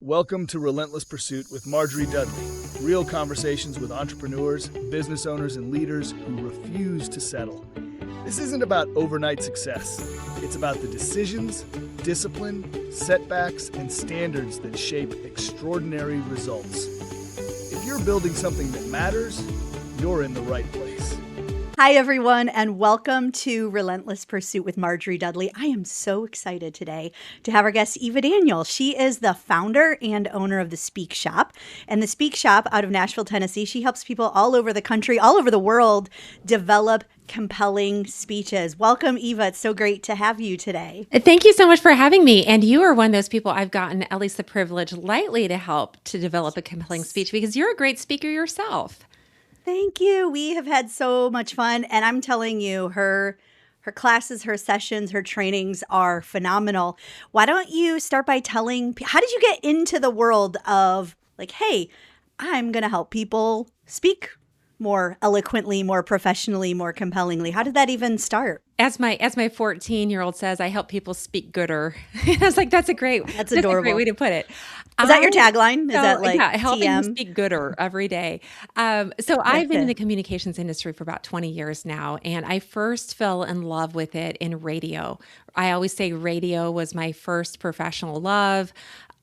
Welcome to Relentless Pursuit with Marjorie Dudley. Real conversations with entrepreneurs, business owners, and leaders who refuse to settle. This isn't about overnight success. It's about the decisions, discipline, setbacks, and standards that shape extraordinary results. If you're building something that matters, you're in the right place. Hi, everyone, and welcome to Relentless Pursuit with Marjorie Dudley. I am so excited today to have our guest, Eva Daniel. She is the founder and owner of the Speak Shop. And the Speak Shop out of Nashville, Tennessee, she helps people all over the country, all over the world, develop compelling speeches. Welcome, Eva. It's so great to have you today. Thank you so much for having me. And you are one of those people I've gotten at least the privilege lightly to help to develop a compelling speech because you're a great speaker yourself. Thank you. We have had so much fun. And I'm telling you, her classes, her sessions, her trainings are phenomenal. Why don't you start by telling, how did you get into the world of like, hey, I'm going to help people speak more eloquently, more professionally, more compellingly? How did that even start? As my 14-year-old says, I help people speak gooder. I was like, that's adorable. That's a great way to put it. Is that your tagline? Is that like helping TM? you speak gooder every day? So I've been in the communications industry for about 20 years now, and I first fell in love with it in radio. I always say radio was my first professional love.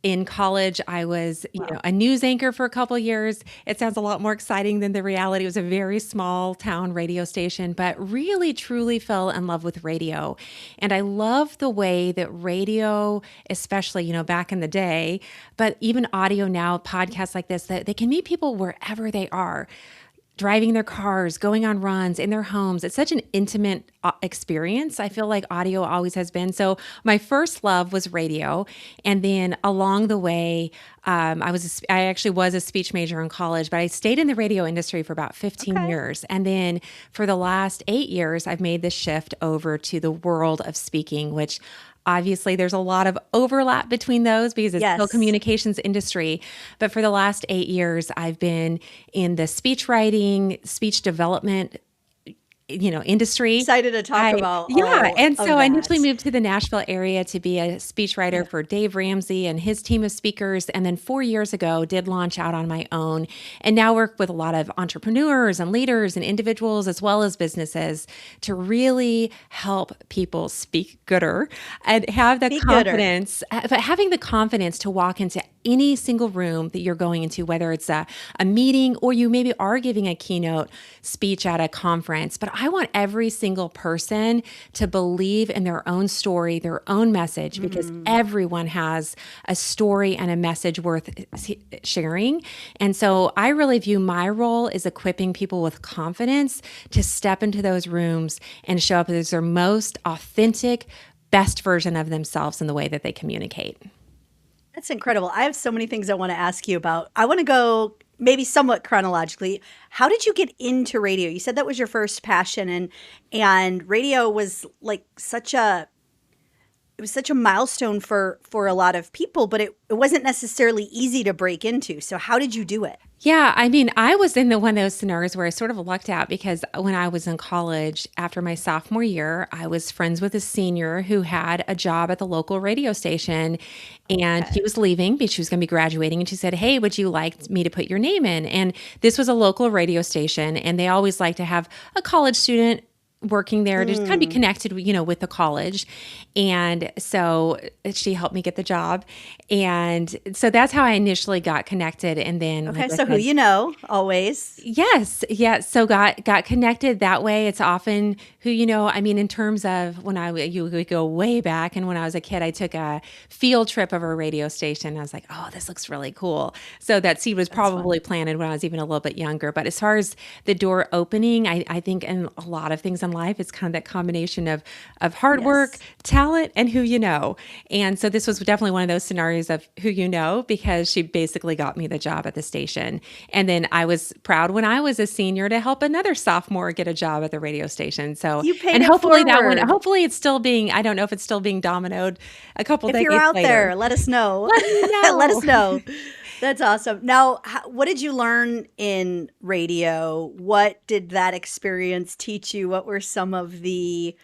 In college, I was, a news anchor for a couple of years. It sounds a lot more exciting than the reality. It was a very small town radio station, but really, truly fell in love with radio. And I love the way that radio, especially, back in the day, but even audio now, podcasts like this, that they can meet people wherever they are. Driving their cars, going on runs, in their homes. It's such an intimate experience. I feel like audio always has been. So my first love was radio. And then along the way, I actually was a speech major in college, but I stayed in the radio industry for about 15 years. And then for the last 8 years, I've made the shift over to the world of speaking, which obviously, there's a lot of overlap between those because it's still communications industry. But for the last 8 years, I've been in the speech writing, speech development, industry. Excited to talk about and so I that. initially moved to the Nashville area to be a speechwriter for Dave Ramsey and his team of speakers. And then 4 years ago, did launch out on my own and now work with a lot of entrepreneurs and leaders and individuals as well as businesses to really help people speak gooder and have the confidence, but having the confidence to walk into any single room that you're going into, whether it's a meeting or you maybe are giving a keynote speech at a conference. But I want every single person to believe in their own story, their own message, because everyone has a story and a message worth sharing. And so I really view my role as equipping people with confidence to step into those rooms and show up as their most authentic, best version of themselves in the way that they communicate. That's incredible. I have so many things I want to ask you about. I want to go maybe somewhat chronologically. How did you get into radio? You said that was your first passion, and radio was like such a milestone for a lot of people, but it wasn't necessarily easy to break into. So how did you do it? Yeah, I mean, I was in one of those scenarios where I sort of lucked out because when I was in college, after my sophomore year, I was friends with a senior who had a job at the local radio station, and she was leaving because she was going to be graduating. And she said, "Hey, would you like me to put your name in?" And this was a local radio station, and they always like to have a college student working there to just kind of be connected, with the college. And so she helped me get the job. And so that's how I initially got connected. And then Who you know, always. Yes. Yeah. So got connected that way. It's often who you know. I mean, in terms of when you would go way back, and when I was a kid, I took a field trip of a radio station. I was like, oh, this looks really cool. So that seed was probably planted when I was even a little bit younger. But as far as the door opening, I think in a lot of things in life, it's kind of that combination of hard work, talent, and who you know. And so this was definitely one of those scenarios of who you know, because she basically got me the job at the station. And then I was proud when I was a senior to help another sophomore get a job at the radio station. So you paid and it hopefully forward. hopefully it's still being, I don't know if it's still being dominoed a couple decades later. If you're out there, let us know. Let us know. That's awesome. Now, what did you learn in radio? What did that experience teach you? What were some of the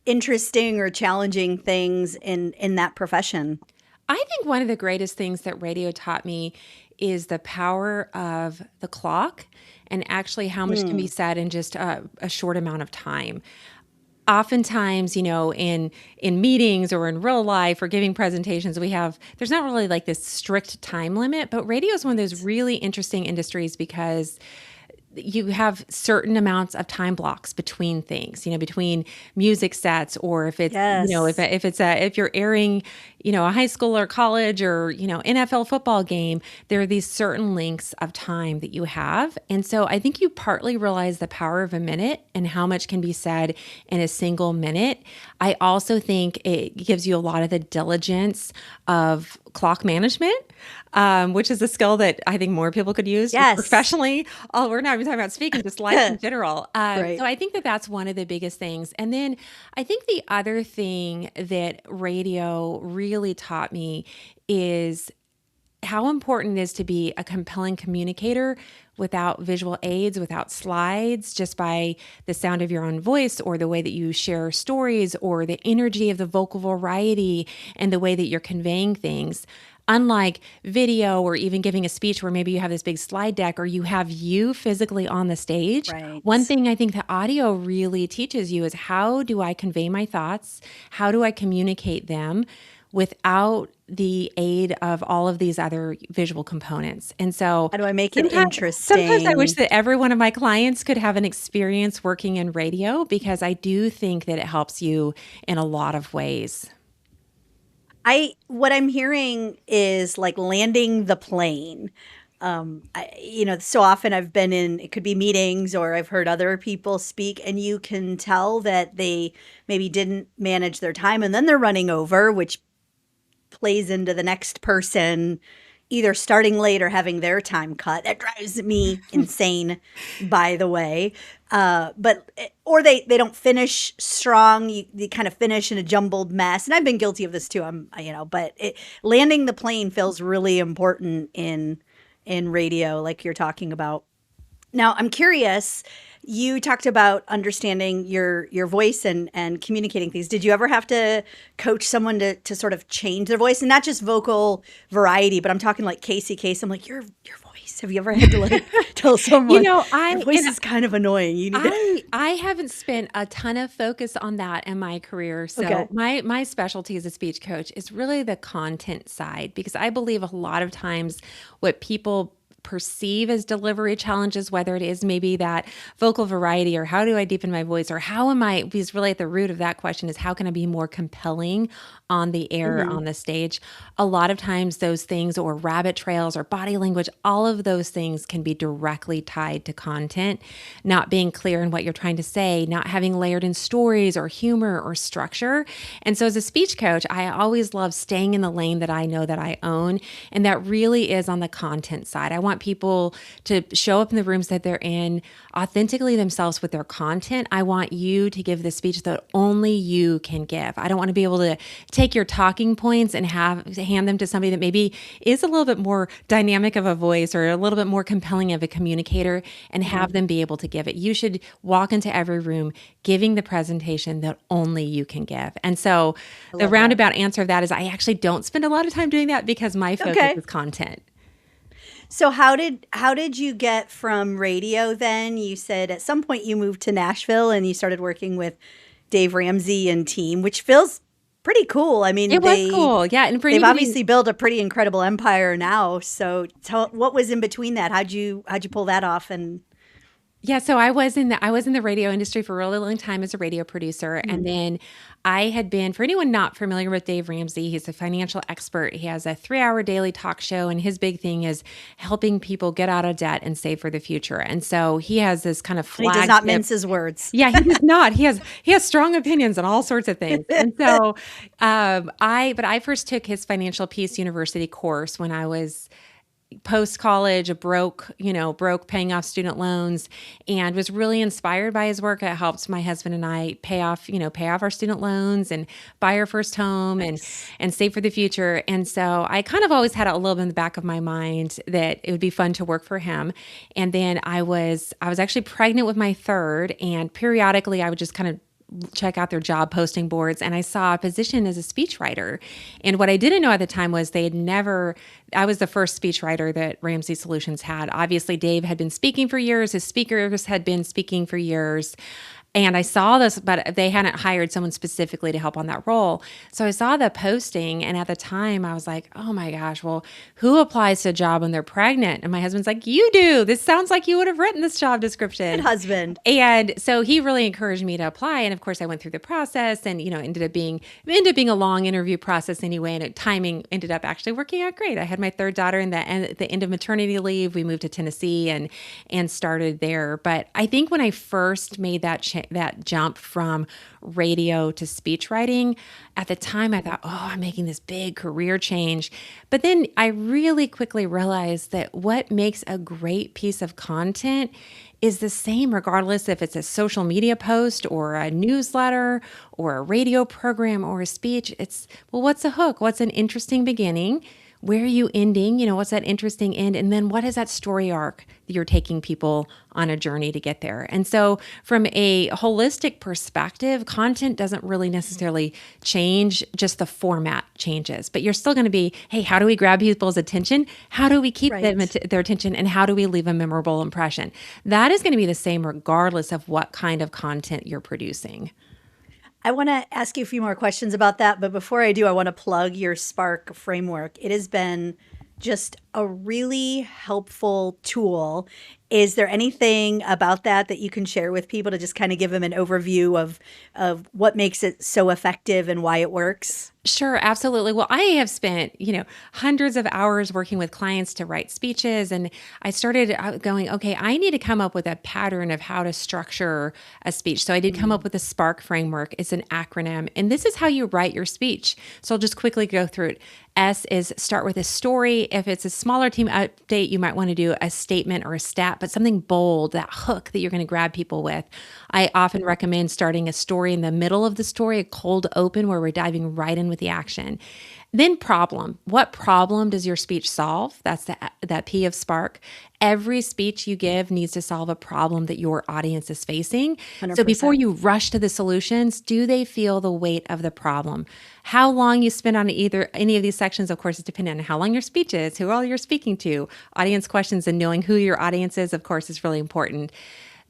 interesting or challenging things in that profession? I think one of the greatest things that radio taught me is the power of the clock and actually how much can be said in just a short amount of time. Oftentimes, in meetings or in real life or giving presentations, there's not really like this strict time limit, but radio is one of those really interesting industries because you have certain amounts of time blocks between things, between music sets, or if it's, Yes. if you're airing, a high school or college or, NFL football game, there are these certain lengths of time that you have. And so I think you partly realize the power of a minute and how much can be said in a single minute. I also think it gives you a lot of the diligence of clock management, which is a skill that I think more people could use Yes. professionally. Oh, we're not even talking about speaking, just life in general. Right. So I think that that's one of the biggest things. And then I think the other thing that radio really taught me is how important it is to be a compelling communicator without visual aids, without slides, just by the sound of your own voice or the way that you share stories or the energy of the vocal variety and the way that you're conveying things. Unlike video or even giving a speech where maybe you have this big slide deck or you have you physically on the stage. Right. One thing I think that audio really teaches you is how do I convey my thoughts? How do I communicate them without the aid of all of these other visual components? And so How do I make it interesting? Sometimes I wish that every one of my clients could have an experience working in radio because I do think that it helps you in a lot of ways. What I'm hearing is like landing the plane. So often I've been in, it could be meetings or I've heard other people speak, and you can tell that they maybe didn't manage their time and then they're running over, which plays into the next person either starting late or having their time cut. That drives me insane, by the way. Or they don't finish strong. They kind of finish in a jumbled mess. And I've been guilty of this too. Landing the plane feels really important in radio, like you're talking about. Now, I'm curious, you talked about understanding your voice and communicating things. Did you ever have to coach someone to sort of change their voice? And not just vocal variety, but I'm talking like Casey Case. I'm like, your voice. Have you ever had to like tell someone, your voice is kind of annoying? You need I haven't spent a ton of focus on that in my career. So my specialty as a speech coach is really the content side, because I believe a lot of times what people perceive as delivery challenges, whether it is maybe that vocal variety or how do I deepen my voice or how am I, because really at the root of that question is how can I be more compelling on the air, on the stage? A lot of times those things, or rabbit trails or body language, all of those things can be directly tied to content, not being clear in what you're trying to say, not having layered in stories or humor or structure. And so as a speech coach, I always love staying in the lane that I know that I own. And that really is on the content side. I want people to show up in the rooms that they're in authentically themselves with their content. I want you to give the speech that only you can give. I don't want to be able to take your talking points and hand them to somebody that maybe is a little bit more dynamic of a voice or a little bit more compelling of a communicator and have them be able to give it. You should walk into every room giving the presentation that only you can give. And so the roundabout answer of that is I actually don't spend a lot of time doing that because my focus is content. So how did you get from radio then? You said at some point you moved to Nashville and you started working with Dave Ramsey and team, which feels pretty cool. I mean, it was cool. Yeah. And they've obviously built a pretty incredible empire now. So what was in between that? How'd you pull that off? And yeah, so I was in the radio industry for a really long time as a radio producer. And then I had been, for anyone not familiar with Dave Ramsey, he's a financial expert. He has a 3-hour daily talk show, and his big thing is helping people get out of debt and save for the future. And so he has this kind of flagship. He does not mince his words. Yeah, he does not. He has strong opinions on all sorts of things. And so I first took his Financial Peace University course when I was post-college, broke paying off student loans, and was really inspired by his work. It helped my husband and I pay off our student loans and buy our first home and save for the future. And so I kind of always had it a little bit in the back of my mind that it would be fun to work for him. And then I was actually pregnant with my third, and periodically I would just kind of check out their job posting boards, and I saw a position as a speechwriter. And what I didn't know at the time was I was the first speechwriter that Ramsey Solutions had. Obviously, Dave had been speaking for years. His speakers had been speaking for years. And I saw this, but they hadn't hired someone specifically to help on that role. So I saw the posting, and at the time I was like, oh my gosh, well, who applies to a job when they're pregnant? And my husband's like, you do. This sounds like you would have written this job description. Good husband. And so he really encouraged me to apply. And of course I went through the process, and, ended up being a long interview process anyway. And timing ended up actually working out great. I had my third daughter at the end of maternity leave. We moved to Tennessee and started there. But I think when I first made that jump from radio to speech writing, at the time I thought, oh, I'm making this big career change. But then I really quickly realized that what makes a great piece of content is the same regardless if it's a social media post or a newsletter or a radio program or a speech. It's, well, what's the hook? What's an interesting beginning? Where are you ending? What's that interesting end? And then what is that story arc that you're taking people on a journey to get there? And so from a holistic perspective, content doesn't really necessarily change, just the format changes. But you're still going to be, hey, how do we grab people's attention? How do we keep their attention? And how do we leave a memorable impression? That is going to be the same regardless of what kind of content you're producing. I want to ask you a few more questions about that, but before I do, I want to plug your Spark framework. It has been just a really helpful tool. Is there anything about that you can share with people to just kind of give them an overview of what makes it so effective and why it works? Sure, absolutely. Well, I have spent, hundreds of hours working with clients to write speeches. And I started going, okay, I need to come up with a pattern of how to structure a speech. So I did come up with a Spark framework. It's an acronym. And this is how you write your speech. So I'll just quickly go through it. S is start with a story. If it's a smaller team update, you might want to do a statement or a stat, but something bold, that hook that you're going to grab people with. I often recommend starting a story in the middle of the story, a cold open where we're diving right in with the action. Then problem. What problem does your speech solve? That's that P of Spark. Every speech you give needs to solve a problem that your audience is facing. 100%. So before you rush to the solutions, do they feel the weight of the problem? How long you spend on any of these sections, of course, is dependent on how long your speech is, who all you're speaking to. Audience questions and knowing who your audience is, of course, is really important.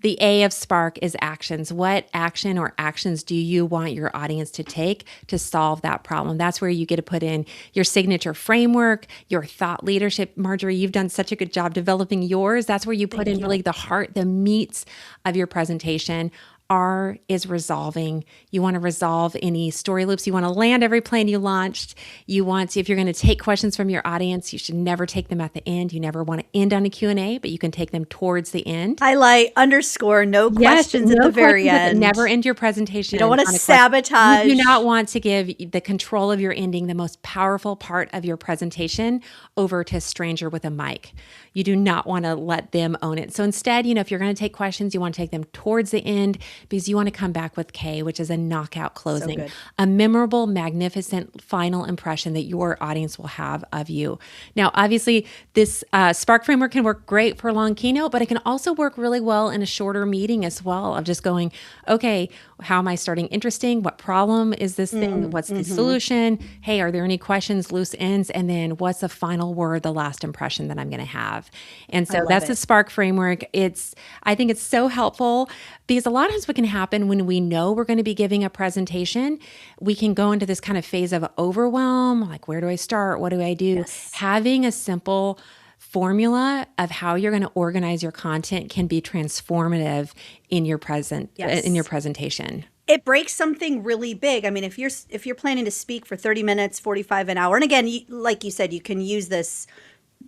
The A of Spark is actions. What action or actions do you want your audience to take to solve that problem? That's where you get to put in your signature framework, your thought leadership. Marjorie, you've done such a good job developing yours. That's where you put in really the heart, the meats of your presentation. R is resolving. You want to resolve any story loops. You want to land every plane you launched. You want to, if you're going to take questions from your audience, you should never take them at the end. You never want to end on a Q&A, but you can take them towards the end. Highlight, underscore, no questions at the very end. Never end your presentation. You don't want to sabotage. You do not want to give the control of your ending, the most powerful part of your presentation, over to a stranger with a mic. You do not want to let them own it. So instead, if you're going to take questions, you want to take them towards the end because you want to come back with K, which is a knockout closing, a memorable, magnificent final impression that your audience will have of you. Now, obviously, this Spark framework can work great for a long keynote, but it can also work really well in a shorter meeting as well, of just going, okay, how am I starting interesting? What problem is this thing? What's the solution? Hey, are there any questions, loose ends? And then what's the final word, the last impression that I'm going to have? And so that's the Spark framework. I think it's so helpful because a lot of times what can happen when we know we're going to be giving a presentation, we can go into this kind of phase of overwhelm, like where do I start? What do I do? Yes. Having a simple formula of how you're going to organize your content can be transformative in your presentation. It breaks something really big. I mean, if you're planning to speak for 30 minutes, 45 an hour, and again, like you said, you can use this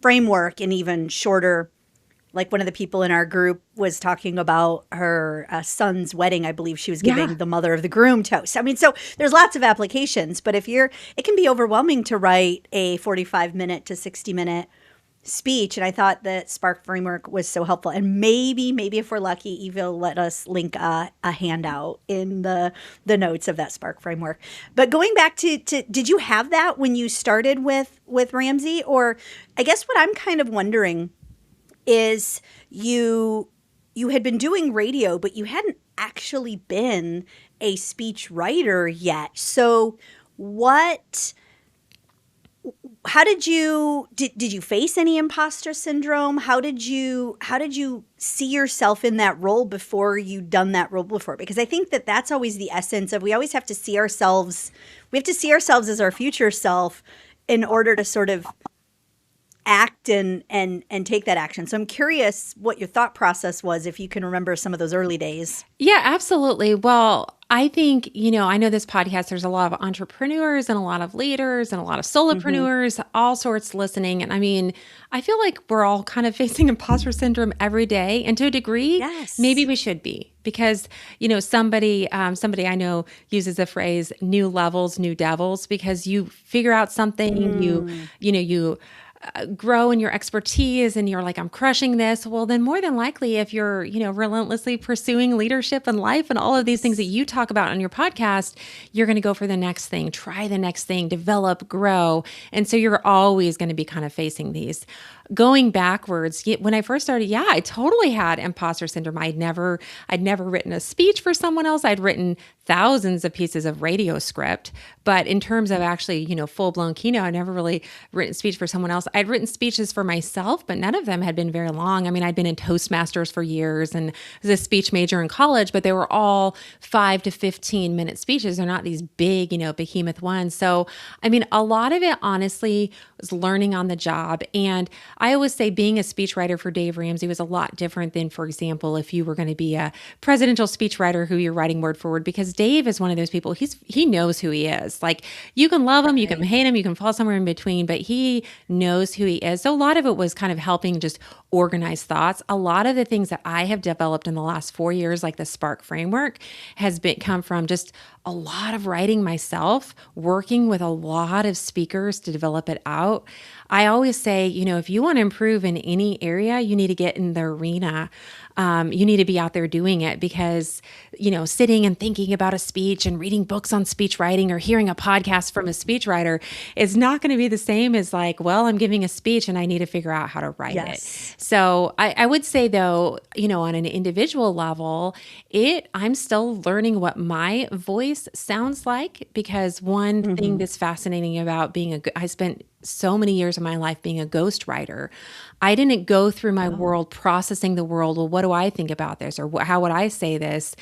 framework in even shorter. Like one of the people in our group was talking about her son's wedding. I believe she was giving the mother of the groom toast. I mean, so there's lots of applications, but it can be overwhelming to write a 45-minute to 60-minute speech. And I thought that Spark framework was so helpful. And maybe if we're lucky, Eva will let us link a handout in the notes of that Spark framework. But going back to did you have that when you started with Ramsey? Or I guess what I'm kind of wondering is you had been doing radio, but you hadn't actually been a speech writer yet. So how did you face any imposter syndrome? How did you see yourself in that role before you'd done that role before? Because I think that that's always the essence of, we always have to see ourselves. We have to see ourselves as our future self in order to sort of act and take that action. So I'm curious what your thought process was, if you can remember some of those early days. Yeah, absolutely. Well, I think, I know this podcast, there's a lot of entrepreneurs and a lot of leaders and a lot of solopreneurs, all sorts listening. And I mean, I feel like we're all kind of facing imposter syndrome every day. And to a degree, Yes. maybe we should be, because, somebody I know uses the phrase new levels, new devils, because you figure out something, you grow in your expertise and you're like, I'm crushing this. Well, then more than likely, if you're, relentlessly pursuing leadership in life and all of these things that you talk about on your podcast, you're going to go for the next thing, try the next thing, develop, grow. And so you're always going to be kind of facing these. Going backwards, when I first started, I totally had imposter syndrome. I'd never written a speech for someone else. I'd written thousands of pieces of radio script, but in terms of actually, full-blown keynote, I'd never really written a speech for someone else. I'd written speeches for myself, but none of them had been very long. I mean, I'd been in Toastmasters for years and was a speech major in college, but they were all 5 to 15 minute speeches. They're not these big, behemoth ones. So, I mean, a lot of it honestly was learning on the job. And I always say being a speechwriter for Dave Ramsey was a lot different than, for example, if you were going to be a presidential speechwriter who you're writing word for word, because Dave is one of those people, he knows who he is. Like, you can love him, you can hate him, you can fall somewhere in between, but he knows who he is. So a lot of it was kind of helping just organize thoughts. A lot of the things that I have developed in the last 4 years, like the Spark framework, has come from just a lot of writing myself, working with a lot of speakers to develop it out. I always say, if you want to improve in any area, you need to get in the arena. You need to be out there doing it, because, sitting and thinking about a speech and reading books on speech writing or hearing a podcast from a speechwriter is not going to be the same as like, well, I'm giving a speech and I need to figure out how to write it. So I would say though, on an individual level, I'm still learning what my voice sounds like, because one thing that's fascinating about I spent so many years of my life being a ghostwriter. I didn't go through my world processing the world. Well, what do I think about this? Or how would I say this?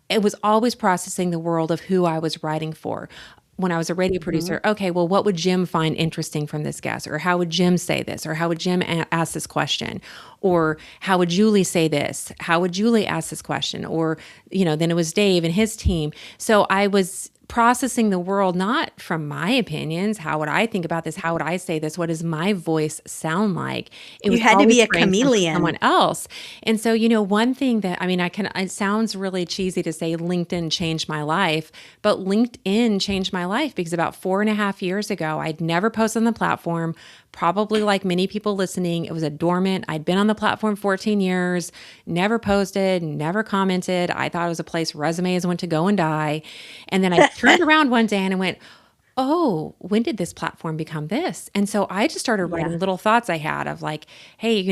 It was always processing the world of who I was writing for. When I was a radio producer, okay, well, what would Jim find interesting from this guest? Or how would Jim say this? Or how would Jim ask this question? Or how would Julie say this? How would Julie ask this question? Or, then it was Dave and his team. So I was processing the world, not from my opinions. How would I think about this? How would I say this? What does my voice sound like? You had to be a chameleon. Someone else. And so, one thing that, it sounds really cheesy to say LinkedIn changed my life, but LinkedIn changed my life because about 4.5 years ago, I'd never posted on the platform. Probably like many people listening, it was a dormant. I'd been on the platform 14 years, never posted, never commented. I thought it was a place resumes went to go and die. And then I turned around one day and I went, oh, when did this platform become this? And so I just started writing little thoughts I had of like, hey,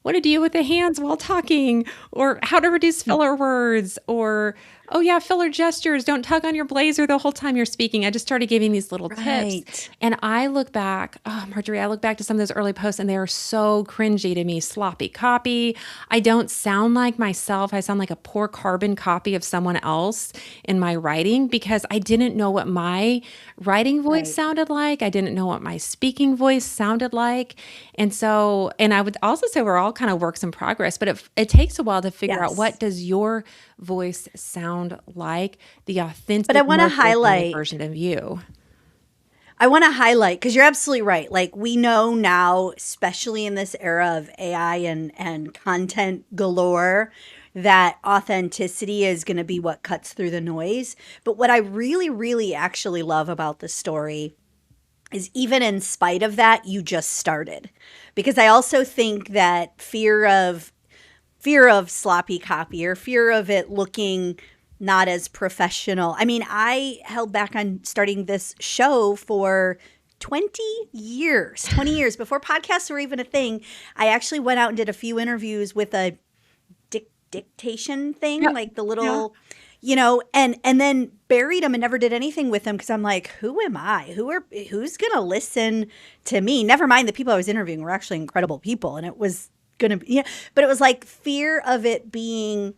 what to do with the hands while talking, or how to reduce filler words, or, oh yeah, filler gestures. Don't tug on your blazer the whole time you're speaking. I just started giving these little tips. And I look back, Marjorie, I look back to some of those early posts and they are so cringy to me. Sloppy copy. I don't sound like myself. I sound like a poor carbon copy of someone else in my writing, because I didn't know what my writing voice sounded like. I didn't know what my speaking voice sounded like. And so, and I would also say we're all kind of works in progress, but it takes a while to figure out, what does your voice sound like, the authentic, but I want to highlight version of you. I want to highlight, because you're absolutely right. Like, we know now, especially in this era of AI and content galore, that authenticity is going to be what cuts through the noise. But what I really, really actually love about the story is, even in spite of that, you just started. Because I also think that fear of sloppy copy, or fear of it looking not as professional. I mean, I held back on starting this show for 20 years before podcasts were even a thing. I actually went out and did a few interviews with a dictation thing, like the little, and then buried them and never did anything with them because I'm like, who am I? Who's gonna listen to me? Never mind the people I was interviewing were actually incredible people, and it was gonna be, but it was like fear of it being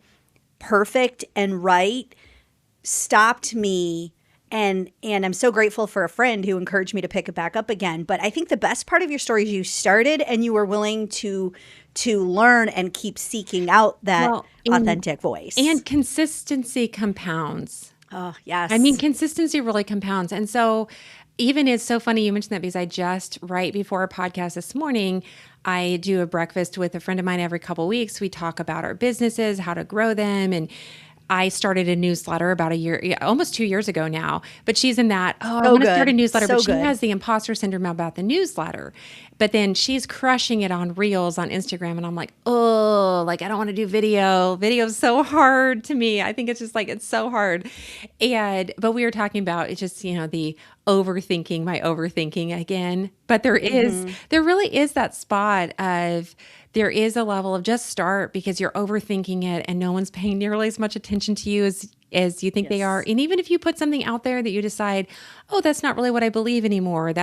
perfect and right stopped me. And I'm so grateful for a friend who encouraged me to pick it back up again. But I think the best part of your story is you started and you were willing to learn and keep seeking out that authentic voice. And consistency compounds. Oh, yes. I mean, consistency really compounds. And so even it's so funny you mentioned that because I just, right before our podcast this morning, I do a breakfast with a friend of mine every couple of weeks. We talk about our businesses, how to grow them, and I started a newsletter about almost 2 years ago now, but she's in that, I want to start a newsletter, but she has the imposter syndrome about the newsletter. But then she's crushing it on Reels on Instagram. And I'm like, I don't want to do video. Video is so hard to me. I think it's just like, it's so hard. But we were talking about, it's just, the overthinking, my overthinking again. But there really is that spot of, there is a level of just start because you're overthinking it and no one's paying nearly as much attention to you as you think they are. And even if you put something out there that you decide, that's not really what I believe anymore. A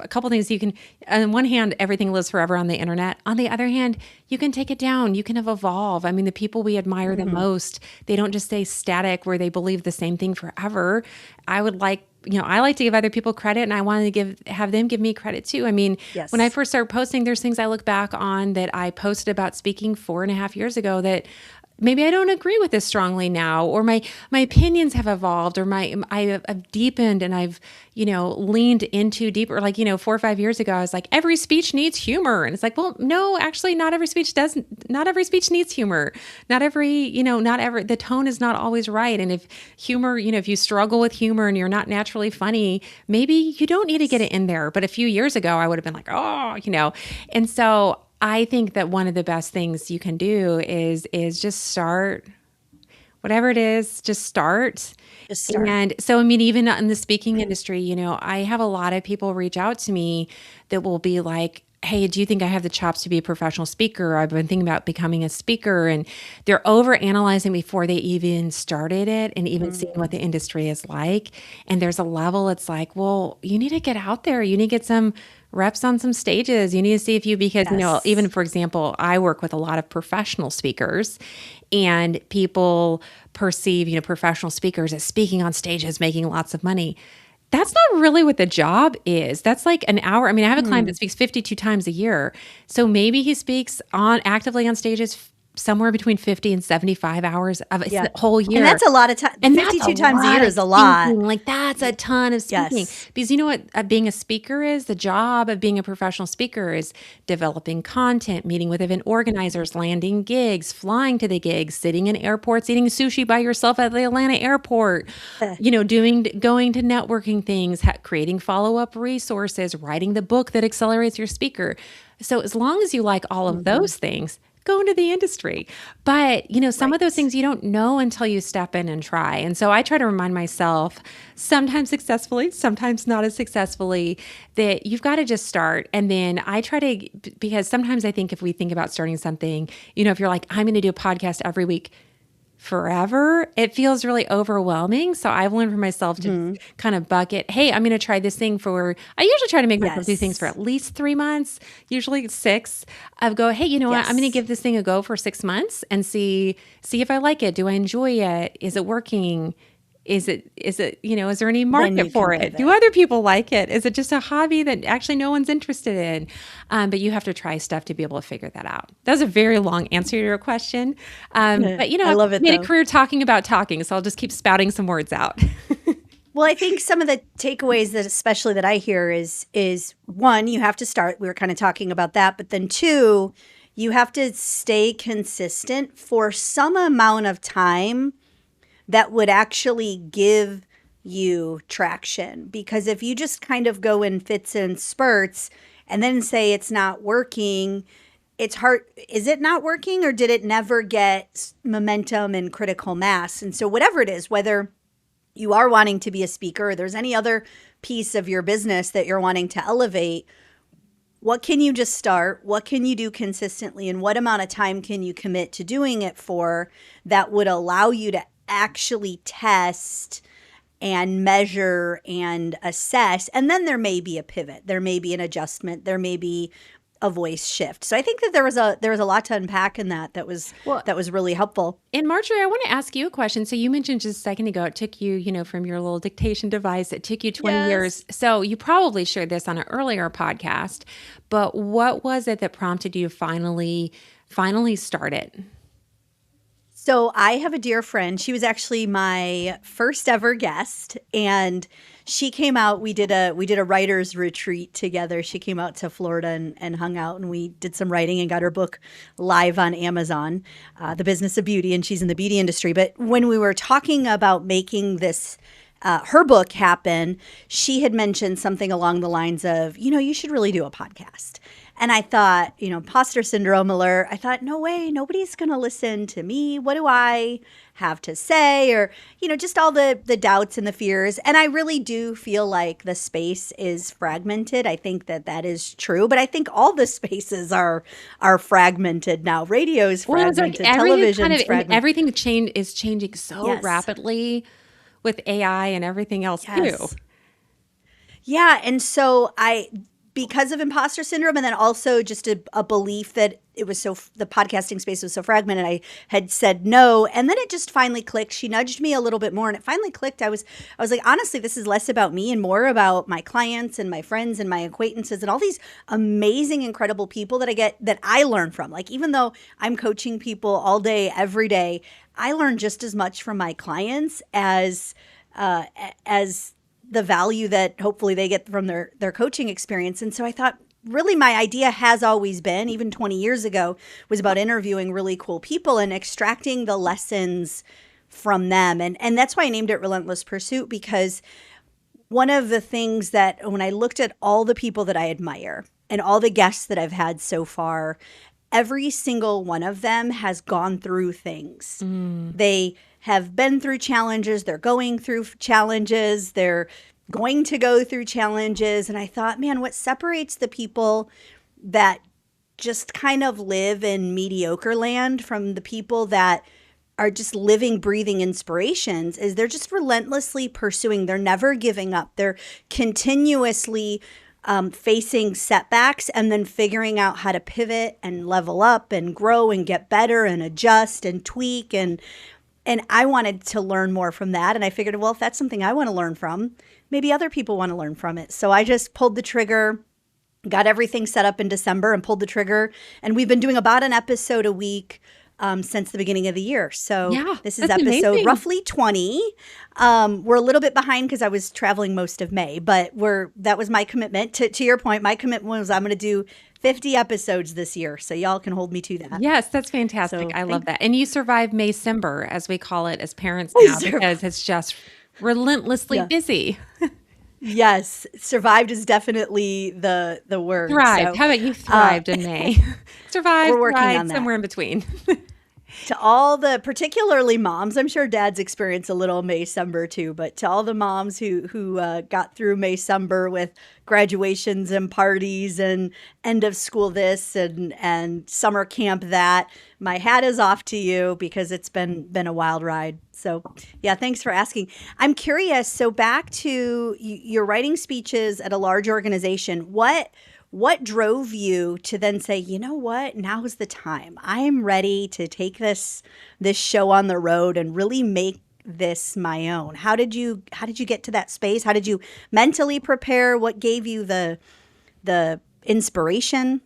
couple things you can, on one hand, everything lives forever on the internet. On the other hand, you can take it down. You can evolve. I mean, the people we admire the most, they don't just stay static where they believe the same thing forever. I like to give other people credit, and I want to have them give me credit too. I mean, when I first started posting, there's things I look back on that I posted about speaking 4.5 years ago that maybe I don't agree with this strongly now, or my opinions have evolved, or I've deepened and I've, leaned into deeper. Like, 4 or 5 years ago, I was like, every speech needs humor. And it's like, well, no, actually not every speech needs humor. The tone is not always right. And if humor, if you struggle with humor and you're not naturally funny, maybe you don't need to get it in there. But a few years ago, I would have been like, and so I think that one of the best things you can do is just start. Whatever it is, just start. And so, I mean, even in the speaking industry, I have a lot of people reach out to me that will be like, hey, do you think I have the chops to be a professional speaker? I've been thinking about becoming a speaker. And they're overanalyzing before they even started it and even seeing what the industry is like. And there's a level, it's like, well, you need to get out there. You need to get some reps on some stages. You need to see if because, even for example, I work with a lot of professional speakers, and people perceive, professional speakers as speaking on stages, making lots of money. That's not really what the job is. That's like an hour. I mean, I have a client that speaks 52 times a year. So maybe he speaks actively on stages somewhere between 50 and 75 hours of a whole year. And that's a lot of time. And 52 times a year is a lot. Like, that's a ton of speaking. Yes. Because you know what being a speaker is? The job of being a professional speaker is developing content, meeting with event organizers, landing gigs, flying to the gigs, sitting in airports, eating sushi by yourself at the Atlanta airport, going to networking things, creating follow-up resources, writing the book that accelerates your speaker. So as long as you like all of those things, go into the industry. But, some of those things you don't know until you step in and try. And so I try to remind myself, sometimes successfully, sometimes not as successfully, that you've got to just start. And then I try to, because sometimes I think if we think about starting something, if you're like, I'm going to do a podcast every week forever, it feels really overwhelming. So I've learned for myself to kind of bucket, hey, I'm going to try this thing I usually try to make myself do things for at least 3 months, usually 6. I've go, hey, what? I'm going to give this thing a go for 6 months and see if I like it. Do I enjoy it? Is it working? Is it, is there any market for it? Do other people like it? Is it just a hobby that actually no one's interested in? But you have to try stuff to be able to figure that out. That was a very long answer to your question. But I love it, I've made a career talking about talking, so I'll just keep spouting some words out. Well, I think some of the takeaways especially that I hear is one, you have to start. We were kind of talking about that. But then 2, you have to stay consistent for some amount of time that would actually give you traction. Because if you just kind of go in fits and spurts and then say it's not working, it's hard. Is it not working, or did it never get momentum and critical mass? And so whatever it is, whether you are wanting to be a speaker or there's any other piece of your business that you're wanting to elevate, What can you just start? What can you do consistently? And what amount of time can you commit to doing it for that would allow you to actually test and measure and assess? And then there may be a pivot. There may be an adjustment. There may be a voice shift. So I think that there was a lot to unpack in that was really helpful. And Marjorie, I want to ask you a question. So you mentioned just a second ago, it took you, from your little dictation device, it took you 20 years. So you probably shared this on an earlier podcast, but what was it that prompted you to finally start it? So I have a dear friend. She was actually my first ever guest, and she came out. We did a writer's retreat together. She came out to Florida and hung out, and we did some writing and got her book live on Amazon, The Business of Beauty, and she's in the beauty industry. But when we were talking about making this her book happen, she had mentioned something along the lines of, you should really do a podcast. And I thought, imposter syndrome alert. I thought, no way, nobody's going to listen to me. What do I have to say? Or, just all the doubts and the fears. And I really do feel like the space is fragmented. I think that is true. But I think all the spaces are fragmented now. Radio is fragmented. Television is fragmented. Everything is changing so rapidly with AI and everything else too. Yeah. And so because of imposter syndrome, and then also just a belief that the podcasting space was so fragmented, I had said no. And then it just finally clicked. She nudged me a little bit more, and it finally clicked. I was like, honestly, this is less about me and more about my clients and my friends and my acquaintances and all these amazing, incredible people that I learn from. Like, even though I'm coaching people all day, every day, I learn just as much from my clients as the value that hopefully they get from their coaching experience. And so I thought, really, my idea has always been, even 20 years ago, was about interviewing really cool people and extracting the lessons from them. And that's why I named it Relentless Pursuit, because one of the things that when I looked at all the people that I admire and all the guests that I've had so far, every single one of them has gone through things. They have been through challenges. They're going through challenges. They're going to go through challenges. And I thought, man, what separates the people that just kind of live in mediocre land from the people that are just living, breathing inspirations is they're just relentlessly pursuing. They're never giving up. They're continuously facing setbacks and then figuring out how to pivot and level up and grow and get better and adjust and tweak. And I wanted to learn more from that. And I figured, well, if that's something I want to learn from, maybe other people want to learn from it. So I just pulled the trigger, got everything set up in December and pulled the trigger. And we've been doing about an episode a week since the beginning of the year. So this is episode amazing. Roughly 20. We're a little bit behind because I was traveling most of May, but that was my commitment. To your point, my commitment was I'm going to do 50 episodes this year. So y'all can hold me to that. Yes, that's fantastic. So, I love that. And you survived Maycember, as we call it as parents now, because it's just relentlessly busy. Yes, survived is definitely the word. Thrived. So, how about you thrived in May? Survived, we're working on that. Somewhere in between. To all the, particularly moms, I'm sure dads experience a little Maycember too, but to all the moms who got through Maycember with graduations and parties and end of school this and summer camp that, my hat is off to you because it's been a wild ride. So yeah, thanks for asking. I'm curious, so back to your writing speeches at a large organization, what drove you to then say, you know what, now is the time. I am ready to take this show on the road and really make this my own. How did you get to that space? How did you mentally prepare? What gave you the inspiration?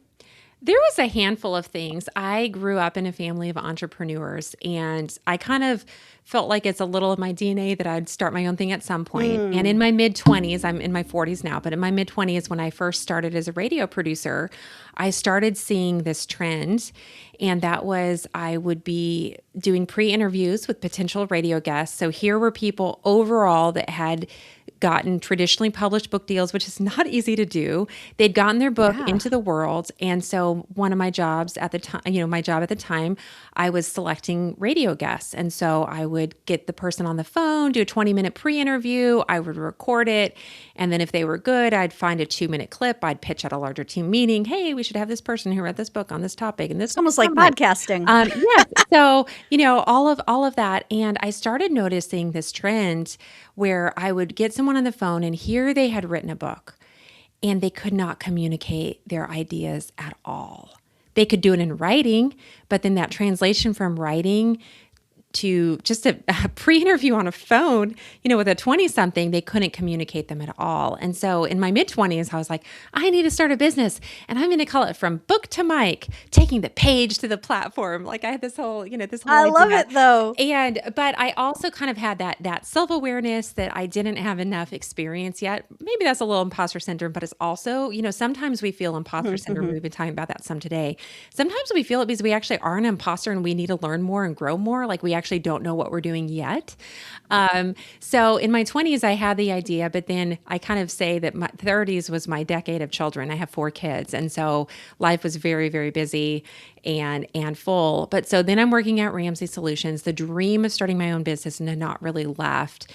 There was a handful of things. I grew up in a family of entrepreneurs, and I kind of felt like it's a little of my DNA that I'd start my own thing at some point. And in my mid-20s, I'm in my 40s now, but in my mid-20s, when I first started as a radio producer, I started seeing this trend, and that was I would be doing pre-interviews with potential radio guests. So here were people overall that had gotten traditionally published book deals, which is not easy to do. They'd gotten their book into the world. And so one of my jobs at the time, my job at the time, I was selecting radio guests. And so I would get the person on the phone, do a 20-minute pre-interview. I would record it. And then if they were good, I'd find a 2-minute clip. I'd pitch at a larger team meeting. Hey, we should have this person who read this book on this topic. And this almost like podcasting. Yeah. So, all of that. And I started noticing this trend where I would get someone on the phone and here they had written a book and they could not communicate their ideas at all. They could do it in writing, but then that translation from writing to just a pre-interview on a phone, with a 20-something, they couldn't communicate them at all. And so in my mid-20s, I was like, I need to start a business and I'm going to call it From Book to Mic, taking the page to the platform. Like I had this whole, this whole I idea. love it though. But I also kind of had that self-awareness that I didn't have enough experience yet. Maybe that's a little imposter syndrome, but it's also, sometimes we feel imposter syndrome. We've been talking about that some today. Sometimes we feel it because we actually are an imposter and we need to learn more and grow more. Like we actually don't know what we're doing yet. So in my 20s, I had the idea, but then I kind of say that my 30s was my decade of children. I have 4 kids. And so life was very, very busy and full. But so then I'm working at Ramsey Solutions. The dream of starting my own business had not really left.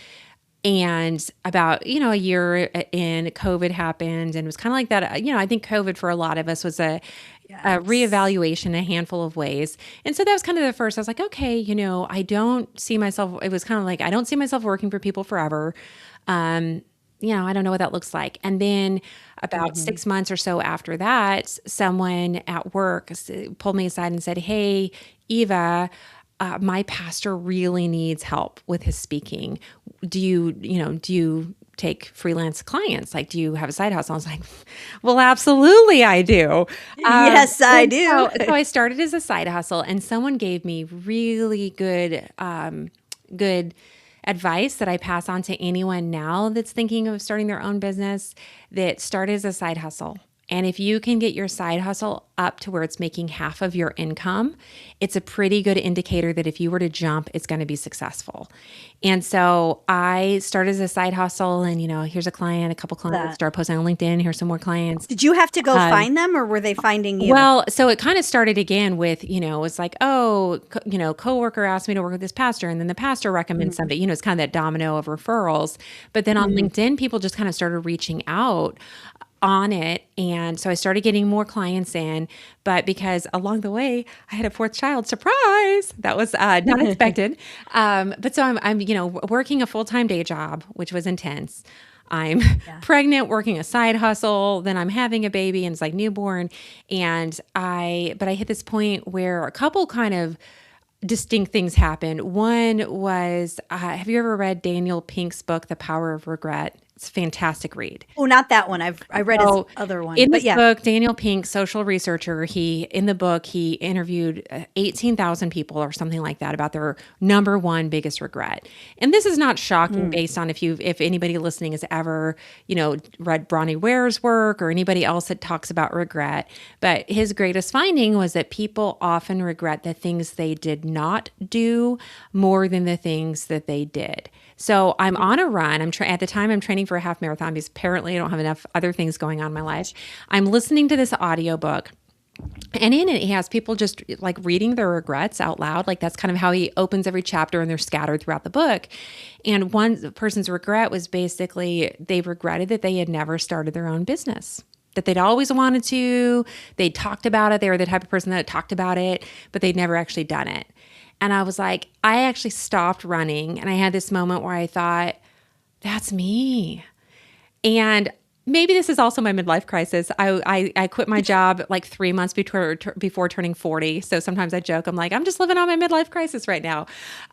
And about, a year in, COVID happened and it was kind of like that. I think COVID for a lot of us was a reevaluation in a handful of ways. And so that was kind of the first, I was like, okay, I don't see myself, it was kind of like, I don't see myself working for people forever. I don't know what that looks like. And then about 6 months or so after that, someone at work pulled me aside and said, hey, Eva, my pastor really needs help with his speaking. Do you take freelance clients? Like, do you have a side hustle? I was like, well, absolutely I do. Yes, I do. So I started as a side hustle and someone gave me really good advice that I pass on to anyone now that's thinking of starting their own business, that start as a side hustle. And if you can get your side hustle up to where it's making half of your income, it's a pretty good indicator that if you were to jump, it's going to be successful. And so I started as a side hustle and, here's a client, a couple clients, start posting on LinkedIn, here's some more clients. Did you have to go find them or were they finding you? Well, so it kind of started again with, it's like, coworker asked me to work with this pastor and then the pastor recommends somebody, it's kind of that domino of referrals. But then on LinkedIn, people just kind of started reaching out on it. And so I started getting more clients in, but because along the way I had a 4th child, surprise, that was not expected. But so I'm working a full-time day job, which was intense. I'm pregnant, working a side hustle, then I'm having a baby and it's like newborn. But I hit this point where a couple kind of distinct things happened. One was, have you ever read Daniel Pink's book, The Power of Regret? It's a fantastic read. Oh, not that one. I read his other one. In this book, Daniel Pink, social researcher, he interviewed 18,000 people or something like that about their number one biggest regret. And this is not shocking based on if anybody listening has ever, read Bronnie Ware's work or anybody else that talks about regret. But his greatest finding was that people often regret the things they did not do more than the things that they did. So I'm on a run. At the time I'm training for a half marathon because apparently I don't have enough other things going on in my life. I'm listening to this audiobook. And in it, he has people just like reading their regrets out loud. Like that's kind of how he opens every chapter and they're scattered throughout the book. And one person's regret was basically they regretted that they had never started their own business, that they'd always wanted to. They talked about it. They were the type of person that talked about it, but they'd never actually done it. And I was like, I actually stopped running. And I had this moment where I thought, that's me. And maybe this is also my midlife crisis. I quit my job like 3 months before turning 40. So sometimes I joke, I'm like, I'm just living on my midlife crisis right now.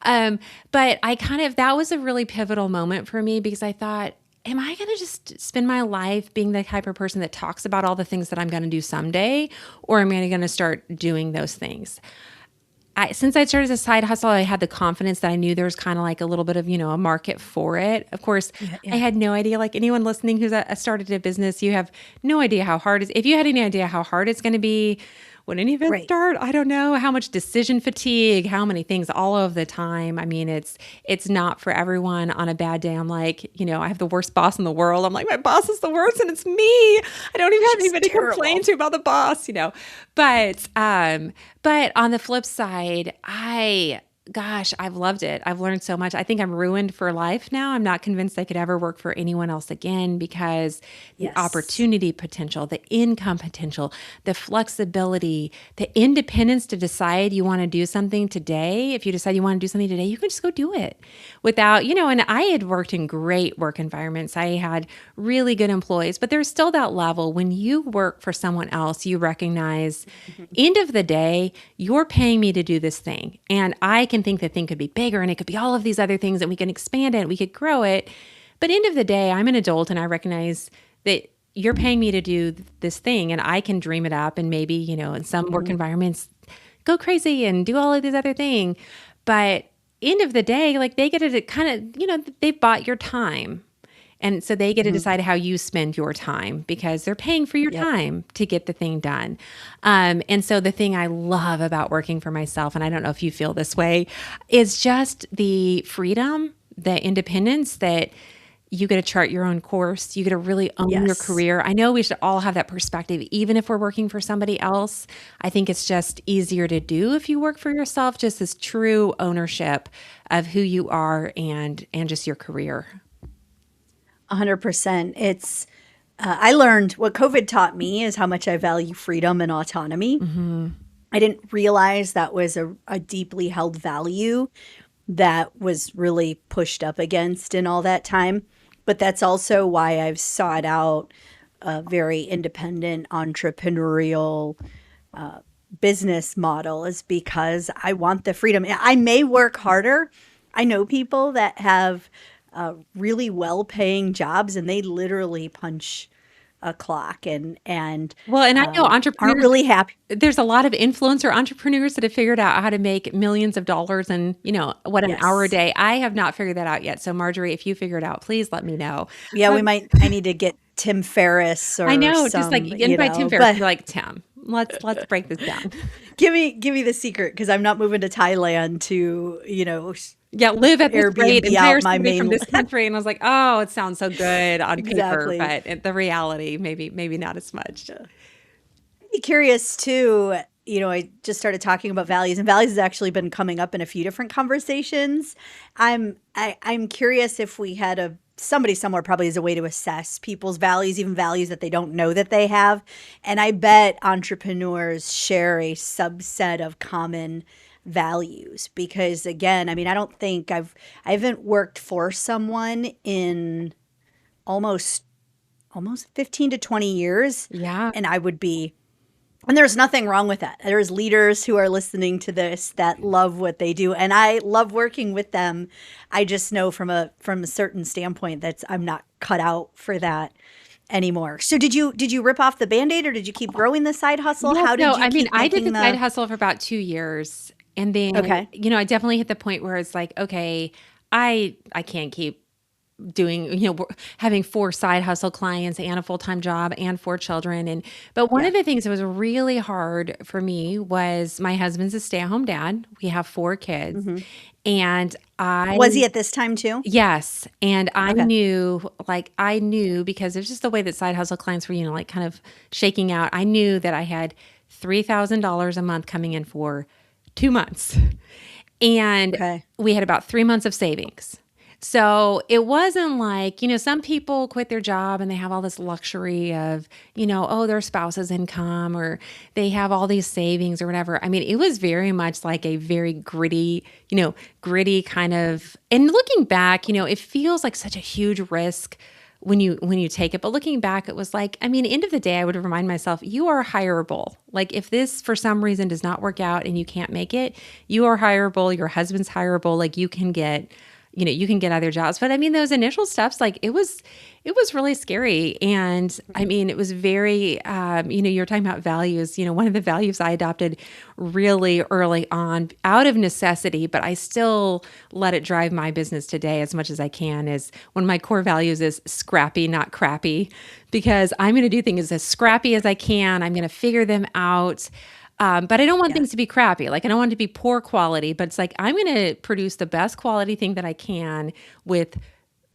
But that was a really pivotal moment for me because I thought, am I going to just spend my life being the type of person that talks about all the things that I'm going to do someday? Or am I going to start doing those things? Since I started as a side hustle, I had the confidence that I knew there was kind of like a little bit of, a market for it. Of course, I had no idea, like anyone listening who's started a business, you have no idea how hard it is. If you had any idea how hard it's going to be, Would any of it Right. start? I don't know. How much decision fatigue, how many things all of the time. I mean, it's not for everyone. On a bad day, I'm like, I have the worst boss in the world. I'm like, my boss is the worst and it's me. I don't even have She's anybody to terrible. complain to about the boss, But on the flip side, gosh, I've loved it. I've learned so much. I think I'm ruined for life now. I'm not convinced I could ever work for anyone else again because the Yes. opportunity potential, the income potential, the flexibility, the independence to decide you want to do something today. If you decide you want to do something today, you can just go do it without, and I had worked in great work environments. I had really good employees, but there's still that level when you work for someone else, you recognize end of the day, you're paying me to do this thing. And I can think the thing could be bigger and it could be all of these other things and we can expand it, we could grow it. But end of the day, I'm an adult and I recognize that you're paying me to do this thing and I can dream it up and maybe, in some work environments go crazy and do all of these other things. But end of the day, like they get to kind of, they've bought your time. And so they get to decide how you spend your time because they're paying for your time to get the thing done. And so the thing I love about working for myself, and I don't know if you feel this way, is just the freedom, the independence that you get to chart your own course. You get to really own your career. I know we should all have that perspective, even if we're working for somebody else. I think it's just easier to do if you work for yourself, just this true ownership of who you are and just your career. 100%. It's, I learned what COVID taught me is how much I value freedom and autonomy. I didn't realize that was a deeply held value that was really pushed up against in all that time. But that's also why I've sought out a very independent entrepreneurial business model, is because I want the freedom. I may work harder. I know people that have really well-paying jobs, and they literally punch a clock and Well, and I know entrepreneurs aren't really happy. There's a lot of influencer entrepreneurs that have figured out how to make millions of dollars in, an hour a day. I have not figured that out yet. So Marjorie, if you figure it out, please let me know. Yeah, I need to get Tim Ferriss or I know, just like invite Tim Ferriss. Be like, Tim, let's break this down. Give me the secret, because I'm not moving to Thailand to, live at this Airbnb rate out entire my city from main- this country. And I was like, oh, it sounds so good on Exactly. paper, but the reality, maybe not as much. I'd be curious too. I just started talking about values, and values has actually been coming up in a few different conversations. I'm curious if we had somebody somewhere probably has a way to assess people's values, even values that they don't know that they have. And I bet entrepreneurs share a subset of common values, because again, I don't think I haven't worked for someone in almost 15 to 20 years. Yeah. And there's nothing wrong with that. There's leaders who are listening to this that love what they do, and I love working with them. I just know from a certain standpoint that I'm not cut out for that anymore. So did you rip off the Band-Aid, or did you keep growing the side hustle? How did you keep I did making the side hustle for about 2 years. And then, Okay. I definitely hit the point where it's like, okay, I can't keep doing, having 4 side hustle clients and a full-time job and 4 children. But one of the things that was really hard for me was my husband's a stay-at-home dad. We have 4 kids. And Was he at this time too? Yes. And I Okay. knew because it's just the way that side hustle clients were, kind of shaking out. I knew that I had $3,000 a month coming in for 2 months. And Okay. we had about 3 months of savings. So it wasn't like, some people quit their job and they have all this luxury of, their spouse's income, or they have all these savings or whatever. It was very much like a very gritty kind of, and looking back, it feels like such a huge risk when you take it. But looking back, it was like, end of the day, I would remind myself, you are hireable. Like if this for some reason does not work out and you can't make it, you are hireable. Your husband's hireable. Like you can get other jobs. But those initial steps, like it was really scary. And it was very, you're talking about values, one of the values I adopted really early on out of necessity, but I still let it drive my business today as much as I can, is one of my core values is scrappy, not crappy, because I'm going to do things as scrappy as I can. I'm going to figure them out. But I don't want things to be crappy. Like I don't want it to be poor quality, but it's like I'm going to produce the best quality thing that I can with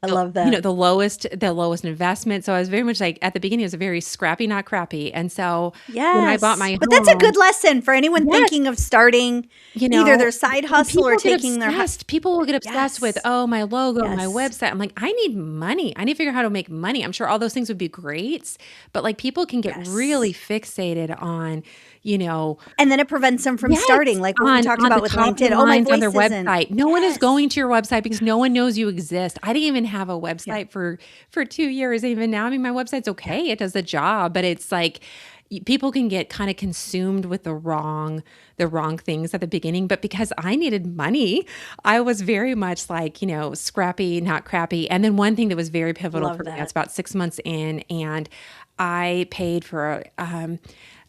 I love that. the lowest investment. So I was very much like at the beginning, it was a very scrappy, not crappy. And so when I bought my But that's a home, good lesson for anyone yes, thinking of starting either their side hustle or taking their people will get obsessed with, oh, my logo, my Yes. website. I'm like, I need money. I need to figure out how to make money. I'm sure all those things would be great, but like people can get really fixated on, and then it prevents them from starting, like what we talked about with LinkedIn. Oh, my voice on their isn't. website. No one is going to your website because no one knows you exist. I didn't even have a website for 2 years. Even now, I mean, my website's okay. It does the job, but it's like people can get kind of consumed with the wrong things at the beginning. But because I needed money, I was very much like, scrappy, not crappy. And then one thing that was very pivotal for me, that's about 6 months in, and I paid for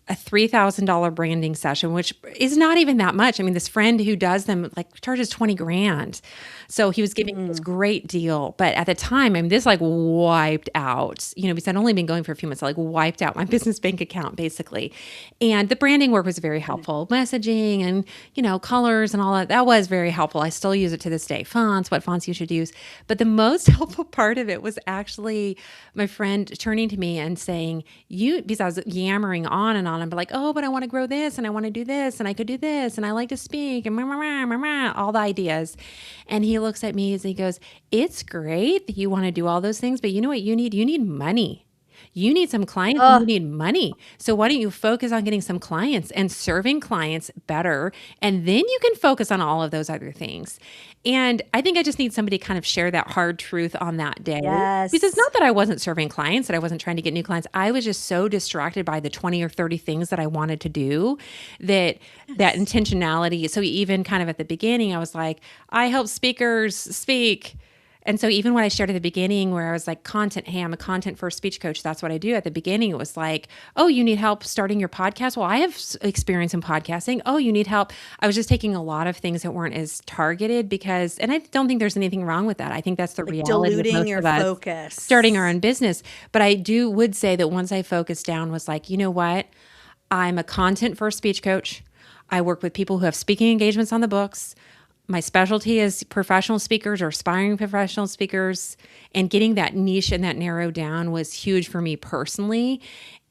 a $3,000 branding session, which is not even that much. I mean, this friend who does them like charges 20 grand. So he was giving me this great deal. But at the time, I mean, this like wiped out, because I'd only been going for a few months, like wiped out my business bank account basically. And the branding work was very helpful. Messaging and, colors and all that, that was very helpful. I still use it to this day. Fonts, what fonts you should use. But the most helpful part of it was actually my friend turning to me and saying, because I was yammering on and on. I'm like, oh, but I want to grow this and I want to do this and I could do this and I like to speak and all the ideas. And he looks at me as he goes, it's great that you want to do all those things, but you know what you need? You need money. You need some clients and you need money. So why don't you focus on getting some clients and serving clients better? And then you can focus on all of those other things. And I think I just need somebody to kind of share that hard truth on that day. Yes. Because it's not that I wasn't serving clients, that I wasn't trying to get new clients. I was just so distracted by the 20 or 30 things that I wanted to do that intentionality. So even kind of at the beginning, I was like, I help speakers speak. And so even when I shared at the beginning where I was like content, hey, I'm a content first speech coach. That's what I do. At the beginning, it was like, oh, you need help starting your podcast? Well, I have experience in podcasting. Oh, you need help. I was just taking a lot of things that weren't as targeted and I don't think there's anything wrong with that. I think that's the reality diluting of most your of us focus. Starting our own business. But I would say that once I focused down was like, you know what? I'm a content first speech coach. I work with people who have speaking engagements on the books. My specialty is professional speakers or aspiring professional speakers, and getting that niche and that narrow down was huge for me personally.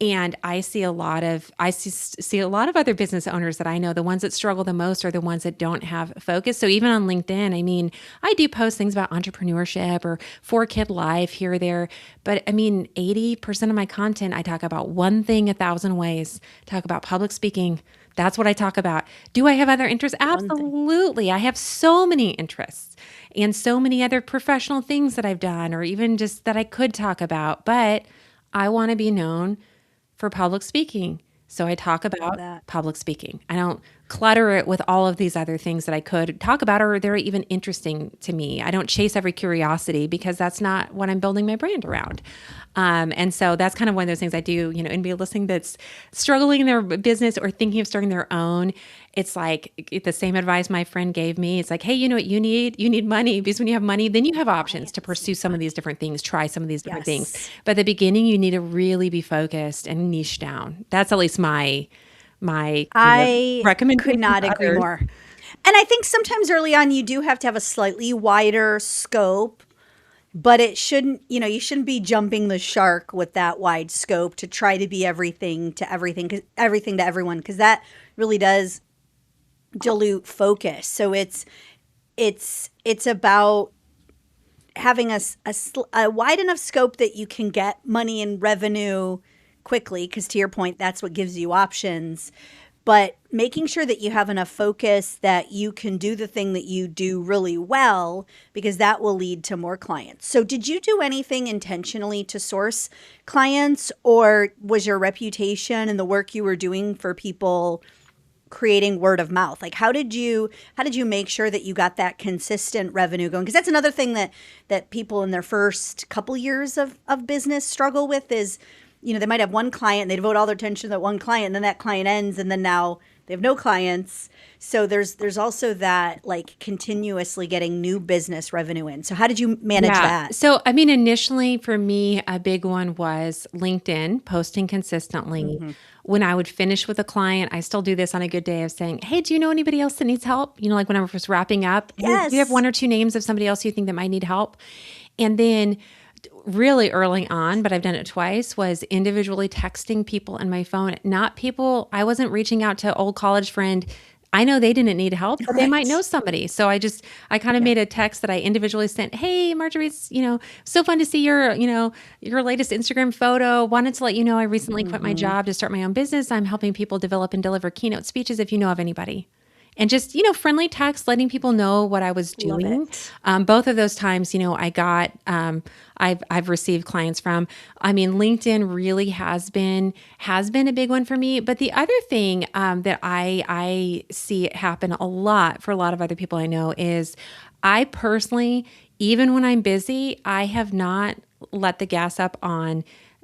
And I see a lot of other business owners that I know, the ones that struggle the most are the ones that don't have focus. So even on LinkedIn, I mean, I do post things about entrepreneurship or 4-kid life here or there. But I mean, 80% of my content, I talk about one thing 1,000 ways. Talk about public speaking. That's what I talk about. Do I have other interests? Absolutely. I have so many interests and so many other professional things that I've done, or even just that I could talk about, but I want to be known for public speaking. So I talk about public speaking. I don't clutter it with all of these other things that I could talk about, or they're even interesting to me. I don't chase every curiosity because that's not what I'm building my brand around. And so that's kind of one of those things I do, anybody listening that's struggling in their business or thinking of starting their own. It's like the same advice my friend gave me. It's like, hey, you know what you need? You need money, because when you have money, then you have options to pursue some of these different things, try some of these different things. But at the beginning, you need to really be focused and niche down. That's at least my recommendation. Could not agree more. And I think sometimes early on, you do have to have a slightly wider scope. But it shouldn't, you shouldn't be jumping the shark with that wide scope to try to be everything to everyone, because that really does dilute focus. So it's about having a wide enough scope that you can get money and revenue quickly, because to your point, that's what gives you options. But making sure that you have enough focus that you can do the thing that you do really well, because that will lead to more clients. So did you do anything intentionally to source clients, or was your reputation and the work you were doing for people creating word of mouth? Like how did you make sure that you got that consistent revenue going? Because that's another thing that people in their first couple years of business struggle with is, they might have one client and they devote all their attention to that one client, and then that client ends, and then now they have no clients. So there's also that like continuously getting new business revenue in. So how did you manage that? So, I mean, initially for me, a big one was LinkedIn, posting consistently. when I would finish with a client, I still do this on a good day of saying, hey, do you know anybody else that needs help? Like when I was wrapping up, hey, do you have one or two names of somebody else you think that might need help? And then really early on, but I've done it twice, was individually texting people on my phone, not people, I wasn't reaching out to old college friend. I know they didn't need help, but they might know somebody. So I kind of made a text that I individually sent. Hey, Marjorie, it's, so fun to see your latest Instagram photo. Wanted to let you know I recently quit my job to start my own business. I'm helping people develop and deliver keynote speeches if you know of anybody. And just, friendly text, letting people know what I was doing. Both of those times, I got, I've received clients from. LinkedIn really has been a big one for me. But the other thing that I see it happen a lot for a lot of other people I know is I personally, even when I'm busy, I have not let the gas up on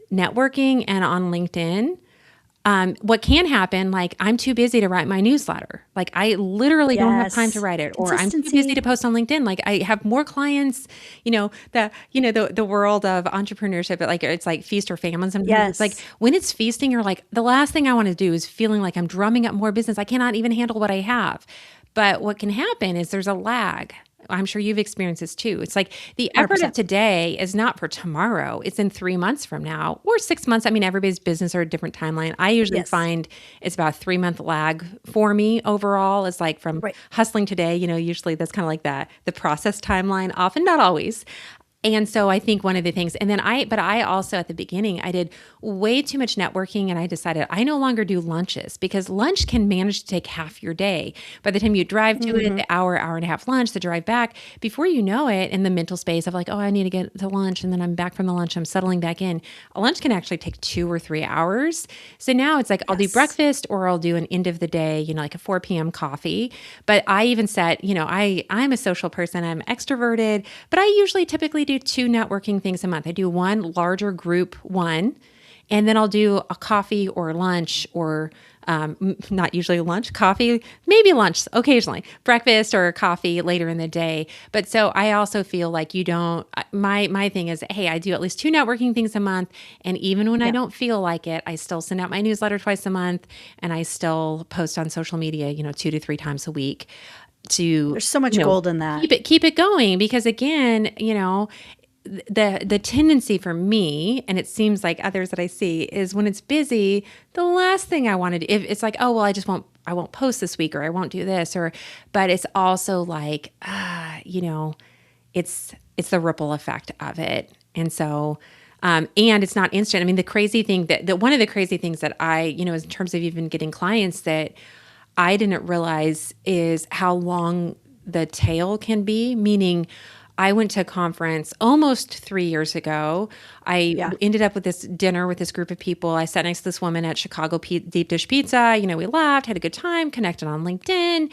networking and on LinkedIn. What can happen, I'm too busy to write my newsletter. I literally don't have time to write it, or I'm too busy to post on LinkedIn. I have more clients, the world of entrepreneurship, it's like feast or famine sometimes. Yes. It's when it's feasting, you're the last thing I want to do is feeling like I'm drumming up more business. I cannot even handle what I have. But what can happen is there's a lag. I'm sure you've experienced this too. It's the effort 100%. of today is not for tomorrow. It's in 3 months from now or 6 months. Everybody's business are a different timeline. I usually find it's about a 3-month lag for me overall. It's from hustling today, usually that's kind of the process timeline, often, not always. And so I think one of the things, but I also at the beginning, I did way too much networking, and I decided I no longer do lunches because lunch can manage to take half your day. By the time you drive to it, the hour and a half lunch, the drive back, before you know it, in the mental space of I need to get to lunch, and then I'm back from the lunch, I'm settling back in. A lunch can actually take 2 or 3 hours. So now it's I'll do breakfast, or I'll do an end of the day, a 4 p.m. coffee. But I even said, I'm a social person, I'm extroverted, but I usually typically do 2 networking things a month. I do one larger group one, and then I'll do a coffee or lunch, or not usually lunch, coffee, maybe lunch occasionally, breakfast or coffee later in the day. But so I also feel you don't, my thing is, hey, I do at least 2 networking things a month. And even when I don't feel like it, I still send out my newsletter twice a month, and I still post on social media, 2 to 3 times a week. There's so much gold in that. Keep it going, because again, the tendency for me, and it seems like others that I see, is when it's busy, the last thing I want to do, if it's oh, well, I won't post this week, or I won't do this, but it's also it's the ripple effect of it. And so, and it's not instant. The crazy thing that one of the crazy things that I, in terms of even getting clients that I didn't realize is how long the tail can be, meaning I went to a conference almost 3 years ago. I ended up with this dinner with this group of people. I sat next to this woman at Chicago Deep Dish Pizza. We laughed, had a good time, connected on LinkedIn.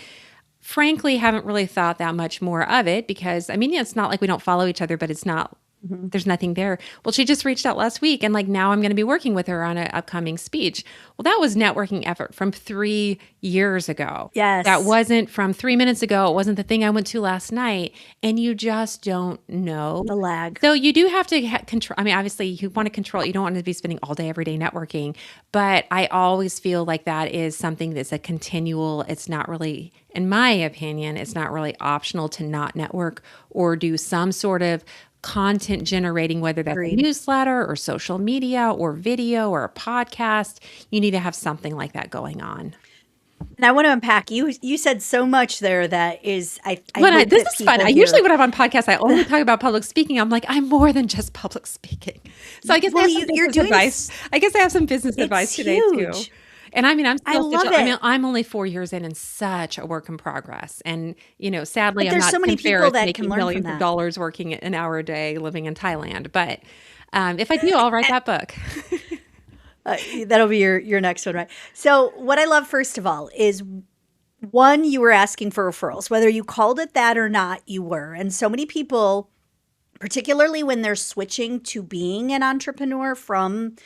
Frankly, haven't really thought that much more of it because, it's not like we don't follow each other, but it's not, there's nothing there. Well, she just reached out last week, and now I'm going to be working with her on an upcoming speech. Well, that was networking effort from 3 years ago. Yes. That wasn't from 3 minutes ago. It wasn't the thing I went to last night. And you just don't know. The lag. So you do have to control. Obviously you want to control. You don't want to be spending all day, every day networking. But I always feel like that is something that's a continual, it's not really, in my opinion, it's not really optional to not network or do some sort of content generating, whether that's a newsletter or social media or video or a podcast. You need to have something like that going on. And I want to unpack. You said so much there that is, this is fun. Usually when I'm on podcasts, I only talk about public speaking. I'm I'm more than just public speaking. So I guess I have some business advice. I guess I have some business advice today too. And I'm still, I'm only 4 years in and such a work in progress. And, sadly, I'm not so many people that making can learn millions from that. of dollars working an hour a day living in Thailand. But if I do, I'll write that book. That'll be your next one, right? So what I love, first of all, is one, you were asking for referrals. Whether you called it that or not, you were. And so many people, particularly when they're switching to being an entrepreneur from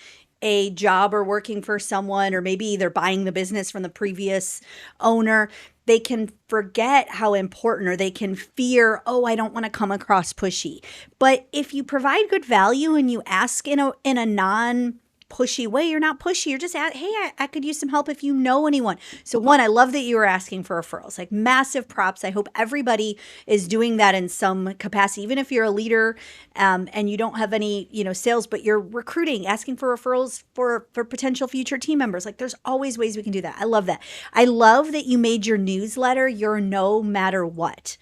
a job or working for someone, or maybe they're buying the business from the previous owner, they can forget how important, or they can fear, oh, I don't want to come across pushy. But if you provide good value and you ask in a non pushy way. You're not pushy. You're just hey, I could use some help if you know anyone. So one, I love that you were asking for referrals, like massive props. I hope everybody is doing that in some capacity, even if you're a leader and you don't have any, sales, but you're recruiting, asking for referrals for potential future team members. Like there's always ways we can do that. I love that. I love that you made your newsletter your no matter what.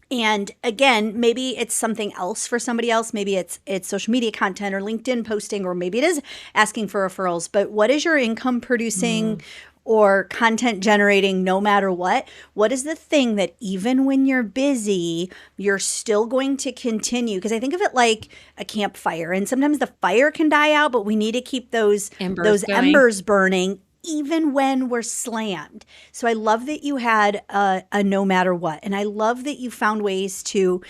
And again, maybe it's something else for somebody else. Maybe it's social media content or LinkedIn posting, or maybe it is asking for referrals. But what is your income producing or content generating no matter what? What is the thing that even when you're busy, you're still going to continue? Because I think of it like a campfire, and sometimes the fire can die out, but we need to keep those embers burning even when we're slammed. So I love that you had a no matter what. And I love that you found ways to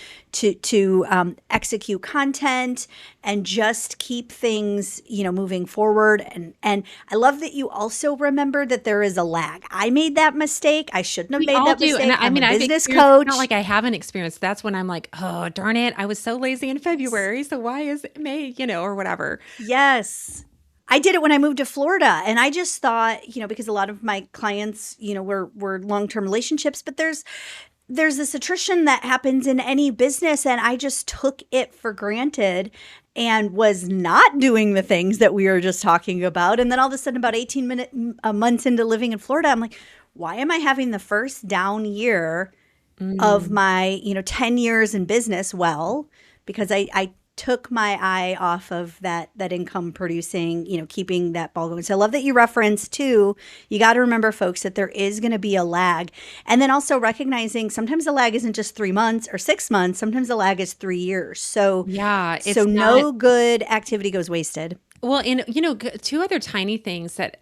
execute content and just keep things, moving forward. And I love that you also remembered that there is a lag. I made that mistake. I shouldn't have made that mistake. And I'm a business coach. It's not like I haven't experienced. That's when I'm like, oh, darn it. I was so lazy in February. So why is it May, or whatever. Yes. I did it when I moved to Florida, and I just thought, because a lot of my clients, were long-term relationships, but there's this attrition that happens in any business, and I just took it for granted and was not doing the things that we were just talking about. And then all of a sudden, about 18 months into living in Florida, I'm like, why am I having the first down year of my, 10 years in business? Well, because I took my eye off of that income producing, keeping that ball going. So I love that you referenced too. You got to remember, folks, that there is going to be a lag. And then also recognizing sometimes the lag isn't just 3 months or 6 months. Sometimes the lag is 3 years. So yeah, no good activity goes wasted. Well, and two other tiny things that,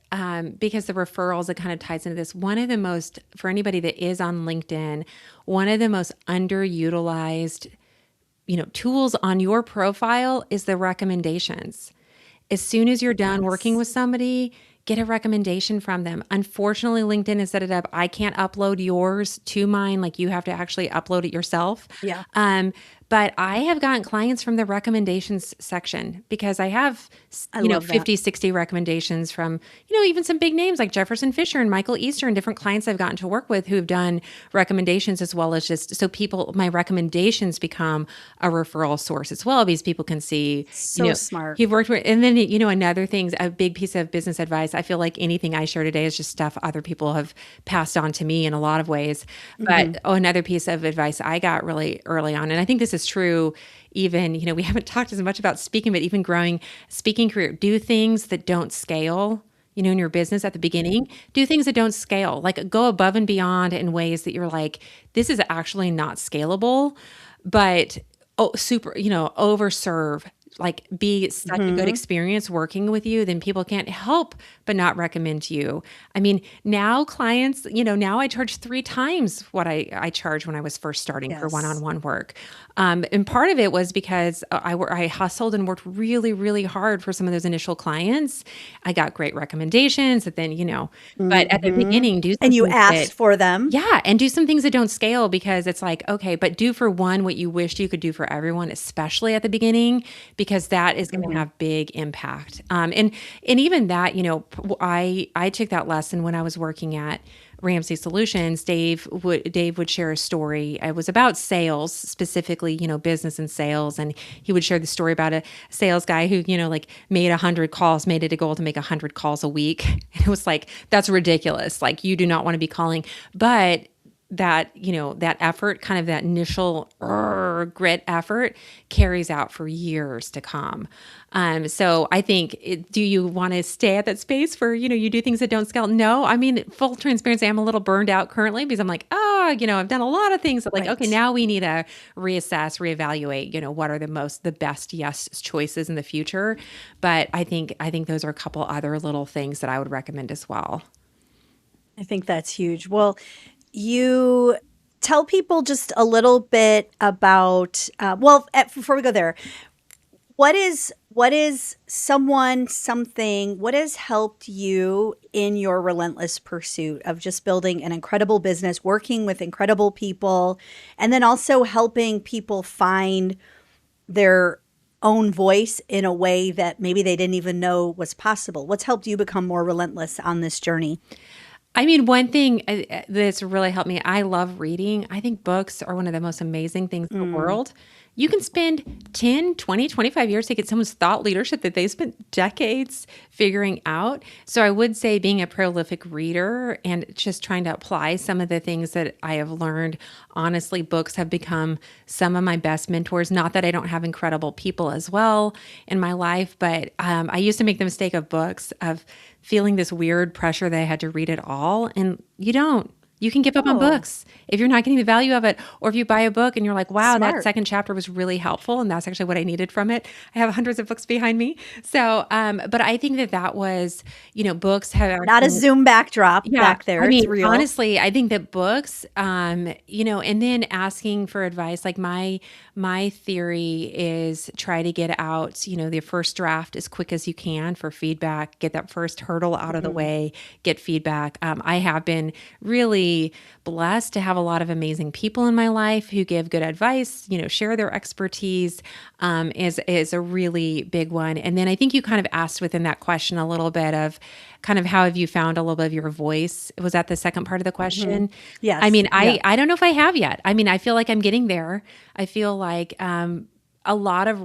because the referrals, it kind of ties into this. One of the most, for anybody that is on LinkedIn, one of the most underutilized tools on your profile is the recommendations. As soon as you're done working with somebody, get a recommendation from them. Unfortunately, LinkedIn has set it up. I can't upload yours to mine. Like you have to actually upload it yourself. Yeah. But I have gotten clients from the recommendations section because I have, 50, 60 recommendations from, even some big names like Jefferson Fisher and Michael Easter and different clients I've gotten to work with who've done recommendations, as well as just so my recommendations become a referral source as well, because people can see, smart. You've worked with, and then, another thing, a big piece of business advice. I feel like anything I share today is just stuff other people have passed on to me in a lot of ways. But another piece of advice I got really early on, and I think this is true even, we haven't talked as much about speaking, but even growing speaking career, do things that don't scale, in your business at the beginning, do things that don't scale, like go above and beyond in ways that you're like, this is actually not scalable, but overserve, like be such a good experience working with you, then people can't help but not recommend you. I mean, now clients, now I charge 3 times what I charged when I was first starting for one-on-one work. And part of it was because I hustled and worked really, really hard for some of those initial clients. I got great recommendations that then, but at the beginning, and you asked for them. Yeah. And do some things that don't scale, because it's like, okay, but do for one what you wished you could do for everyone, especially at the beginning, because that is going to have big impact. And even that, I took that lesson when I was working at Ramsey Solutions. Dave would share a story. It was about sales, specifically, business and sales. And he would share the story about a sales guy who, made 100 calls, made it a goal to make 100 calls a week. And it was like, that's ridiculous. Like, you do not want to be calling, but that, that effort, kind of that initial grit effort carries out for years to come. So I think, do you want to stay at that space where, you do things that don't scale? No, I mean, full transparency, I'm a little burned out currently because I'm like, I've done a lot of things that okay, now we need to reassess, reevaluate, what are the best yes choices in the future. But I think those are a couple other little things that I would recommend as well. I think that's huge. Well, you tell people just a little bit about, before we go there, what is something, what has helped you in your relentless pursuit of just building an incredible business, working with incredible people, and then also helping people find their own voice in a way that maybe they didn't even know was possible? What's helped you become more relentless on this journey? I mean, one thing that's really helped me, I love reading. I think books are one of the most amazing things in the world. You can spend 10, 20, 25 years to get someone's thought leadership that they spent decades figuring out. So I would say being a prolific reader and just trying to apply some of the things that I have learned. Honestly, books have become some of my best mentors. Not that I don't have incredible people as well in my life, but I used to make the mistake of books, of feeling this weird pressure that I had to read it all. And you don't. You can give up on books if you're not getting the value of it, or if you buy a book and you're like, wow, that second chapter was really helpful, and that's actually what I needed from it. I have hundreds of books behind me. So, but I think that was, books have not a Zoom backdrop back there. I mean, it's real. Honestly, I think that books, and then asking for advice. Like my theory is try to get out, the first draft as quick as you can for feedback, get that first hurdle out of the way, get feedback. I have been really blessed to have a lot of amazing people in my life who give good advice, share their expertise, is a really big one. And then I think you kind of asked within that question a little bit of kind of how have you found a little bit of your voice? Was that the second part of the question? Yes. I mean, I don't know if I have yet. I mean, I feel like I'm getting there. I feel like a lot of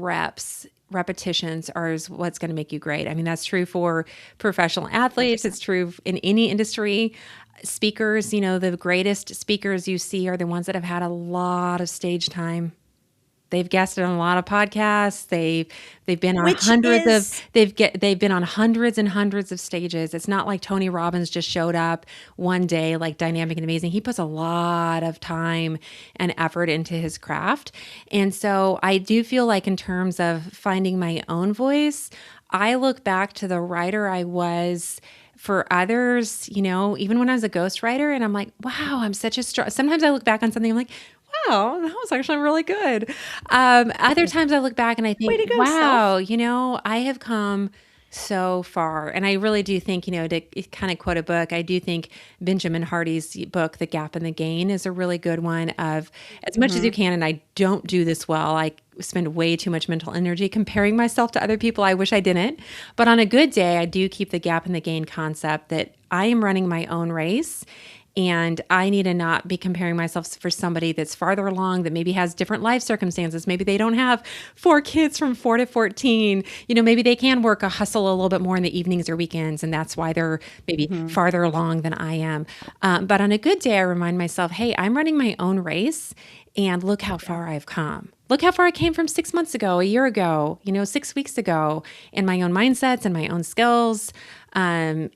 repetitions is what's going to make you great. I mean, that's true for professional athletes. It's true in any industry. Speakers, the greatest speakers you see are the ones that have had a lot of stage time. They've guested on a lot of podcasts. They've been on they've been on hundreds and hundreds of stages. It's not like Tony Robbins just showed up one day like dynamic and amazing. He puts a lot of time and effort into his craft. And so I do feel like in terms of finding my own voice, I look back to the writer I was for others, even when I was a ghostwriter, and I'm like, wow, I'm such a strong. Sometimes I look back on something, I'm like, wow, that was actually really good. Other times I look back and I think, wow, I have come so far. And I really do think, to kind of quote a book, I do think Benjamin Hardy's book, The Gap and the Gain, is a really good one of as much as you can. And I don't do this well. I spend way too much mental energy comparing myself to other people. I wish I didn't. But on a good day, I do keep the gap and the gain concept that I am running my own race. And I need to not be comparing myself for somebody that's farther along, that maybe has different life circumstances. Maybe they don't have 4 kids from 4 to 14. Maybe they can work a hustle a little bit more in the evenings or weekends, and that's why they're maybe farther along than I am. But on a good day, I remind myself, hey, I'm running my own race, and look how far I've come. Look how far I came from 6 months ago, a year ago, 6 weeks ago, in my own mindsets and my own skills. And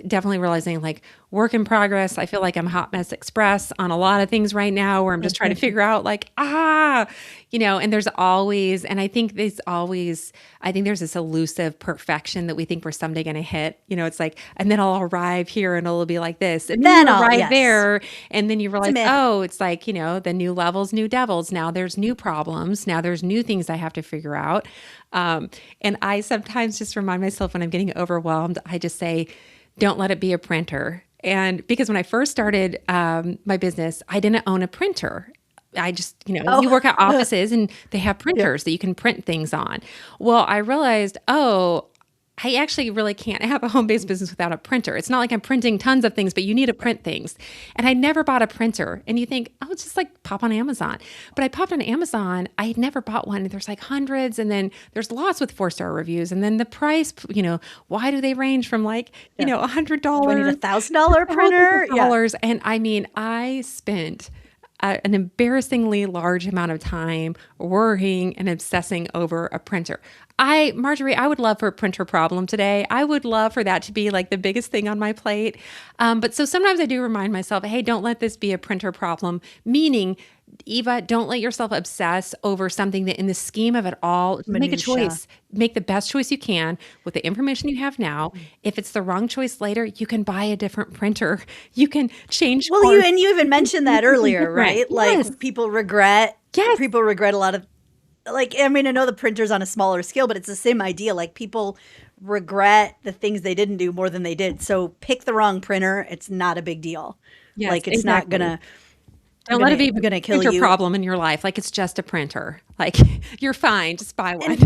definitely realizing like work in progress. I feel like I'm Hot Mess Express on a lot of things right now where I'm just trying to figure out like, and there's always, and I think there's this elusive perfection that we think we're someday going to hit. It's like, and then I'll arrive here and it'll be like this. And then I'll arrive there. And then you realize, it's like, the new levels, new devils. Now there's new problems. Now there's new things I have to figure out. And I sometimes just remind myself when I'm getting overwhelmed, I just say, don't let it be a printer. And because when I first started my business, I didn't own a printer. I just, you work at offices and they have printers that you can print things on. Well, I realized, I actually really can't have a home-based business without a printer. It's not like I'm printing tons of things, but you need to print things. And I never bought a printer. And you think, it's just like pop on Amazon. But I popped on Amazon. I had never bought one. There's like hundreds. And then there's lots with 4-star reviews. And then the price, why do they range from like, $100? Do I need $1,000 printer? $1,000. And I mean, I spent an embarrassingly large amount of time worrying and obsessing over a printer. Marjorie, I would love for a printer problem today. I would love for that to be like the biggest thing on my plate. But so sometimes I do remind myself, hey, don't let this be a printer problem, meaning Eva, don't let yourself obsess over something that in the scheme of it all, make a choice. Make the best choice you can with the information you have now. If it's the wrong choice later, you can buy a different printer. You can change. Well, you even mentioned that earlier, right? Like people regret a lot of, like, I mean, I know the printer's on a smaller scale, but it's the same idea. Like people regret the things they didn't do more than they did. So pick the wrong printer. It's not a big deal. Yes, like it's not gonna. Don't let it be I'm gonna a kill printer you. problem in your life. Like it's just a printer. Like you're fine. Just buy one.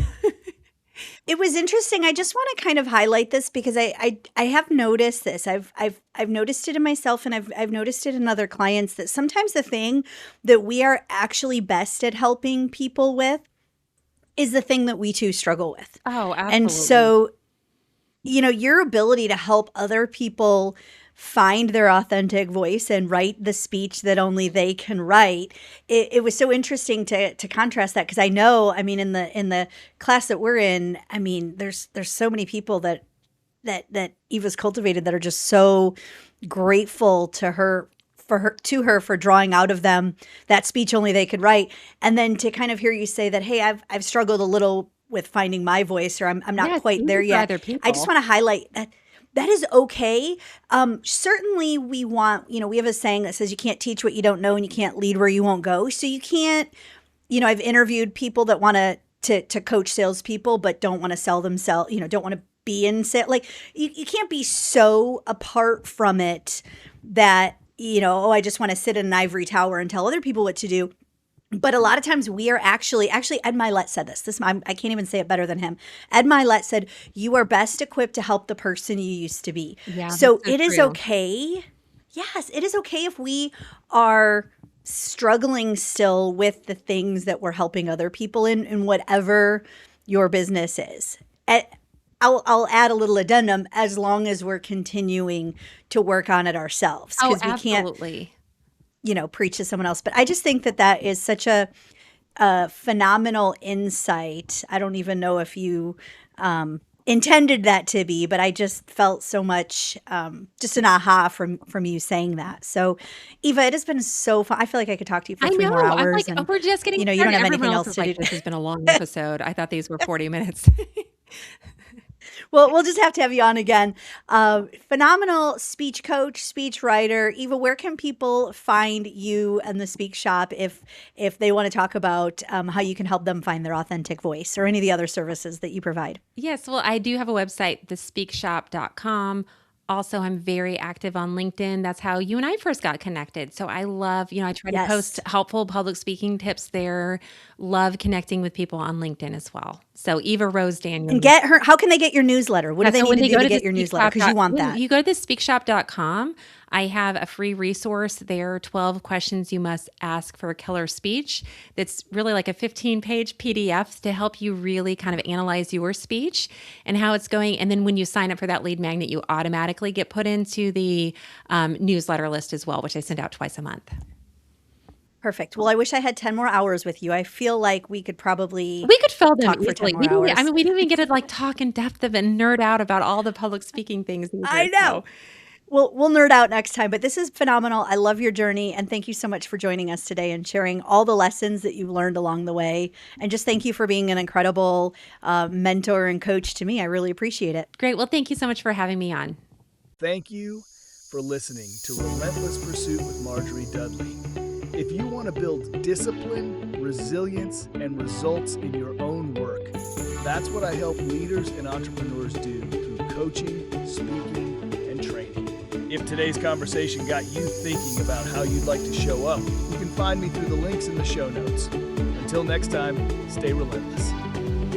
It was interesting. I just want to kind of highlight this because I have noticed this. I've noticed it in myself, and I've noticed it in other clients, that sometimes the thing that we are actually best at helping people with is the thing that we too struggle with. Oh, And absolutely. so, your ability to help other people find their authentic voice and write the speech that only they can write. It was so interesting to contrast that, because I know, I mean, in the class that we're in, I mean, there's so many people that Eva's cultivated that are just so grateful to her for drawing out of them that speech only they could write. And then to kind of hear you say that, hey, I've struggled a little with finding my voice, or I'm not Yeah, it's quite there easy for yet. other I just people. want to highlight that that is okay. Certainly we want, we have a saying that says you can't teach what you don't know and you can't lead where you won't go. So you can't, I've interviewed people that want to coach salespeople, but don't want to sell themselves, don't want to be in sales. Like you can't be so apart from it that, oh, I just want to sit in an ivory tower and tell other people what to do. But a lot of times we are actually Ed Milet said this. I can't even say it better than him. Ed Milet said, you are best equipped to help the person you used to be. Yeah, that's So so it is true. okay. Yes, it is okay if we are struggling still with the things that we're helping other people in whatever your business is. I'll add a little addendum, as long as we're continuing to work on it ourselves, Oh, because we can't, absolutely. preach to someone else. But I just think that is such a phenomenal insight. I don't even know if you intended that to be, but I just felt so much, just an aha from you saying that. So, Eva, it has been so fun. I feel like I could talk to you for I 3 more know. I'm hours, like, oh, and we're just getting you don't started. have Everyone anything else else is to do. like, this has been a long episode. I thought these were 40 minutes. Well, we'll just have to have you on again. Phenomenal speech coach, speech writer. Eva, where can people find you and the Speak Shop if they want to talk about how you can help them find their authentic voice, or any of the other services that you provide? Yes, well, I do have a website, thespeakshop.com. Also, I'm very active on LinkedIn. That's how you and I first got connected. So I love, I try to post Yes. helpful public speaking tips there. Love connecting with people on LinkedIn as well. So Eva Rose And Daniel. get her. How can they get your newsletter? What do they So need when to they do go to to the get your Speak newsletter? Shop, Because you want when that. you go to the speakshop.com, I have a free resource there, 12 questions you must ask for a killer speech. That's really like a 15-page PDF to help you really kind of analyze your speech and how it's going. And then when you sign up for that lead magnet, you automatically get put into the newsletter list as well, which I send out twice a month. Perfect. Well, I wish I had 10 more hours with you. I feel like we could probably We could fill them talk for 10 easily. more We didn't, I hours. mean, we didn't even get to like talk in depth of and nerd out about all the public speaking things I either. know. So We'll nerd out next time, but this is phenomenal. I love your journey, and thank you so much for joining us today and sharing all the lessons that you've learned along the way. And just thank you for being an incredible mentor and coach to me. I really appreciate it. great. Well, thank you so much for having me on. Thank you for listening to Relentless Pursuit with Marjorie Dudley. If you want to build discipline, resilience, and results in your own work, that's what I help leaders and entrepreneurs do through coaching, speaking, and training. If today's conversation got you thinking about how you'd like to show up, you can find me through the links in the show notes. Until next time, stay relentless.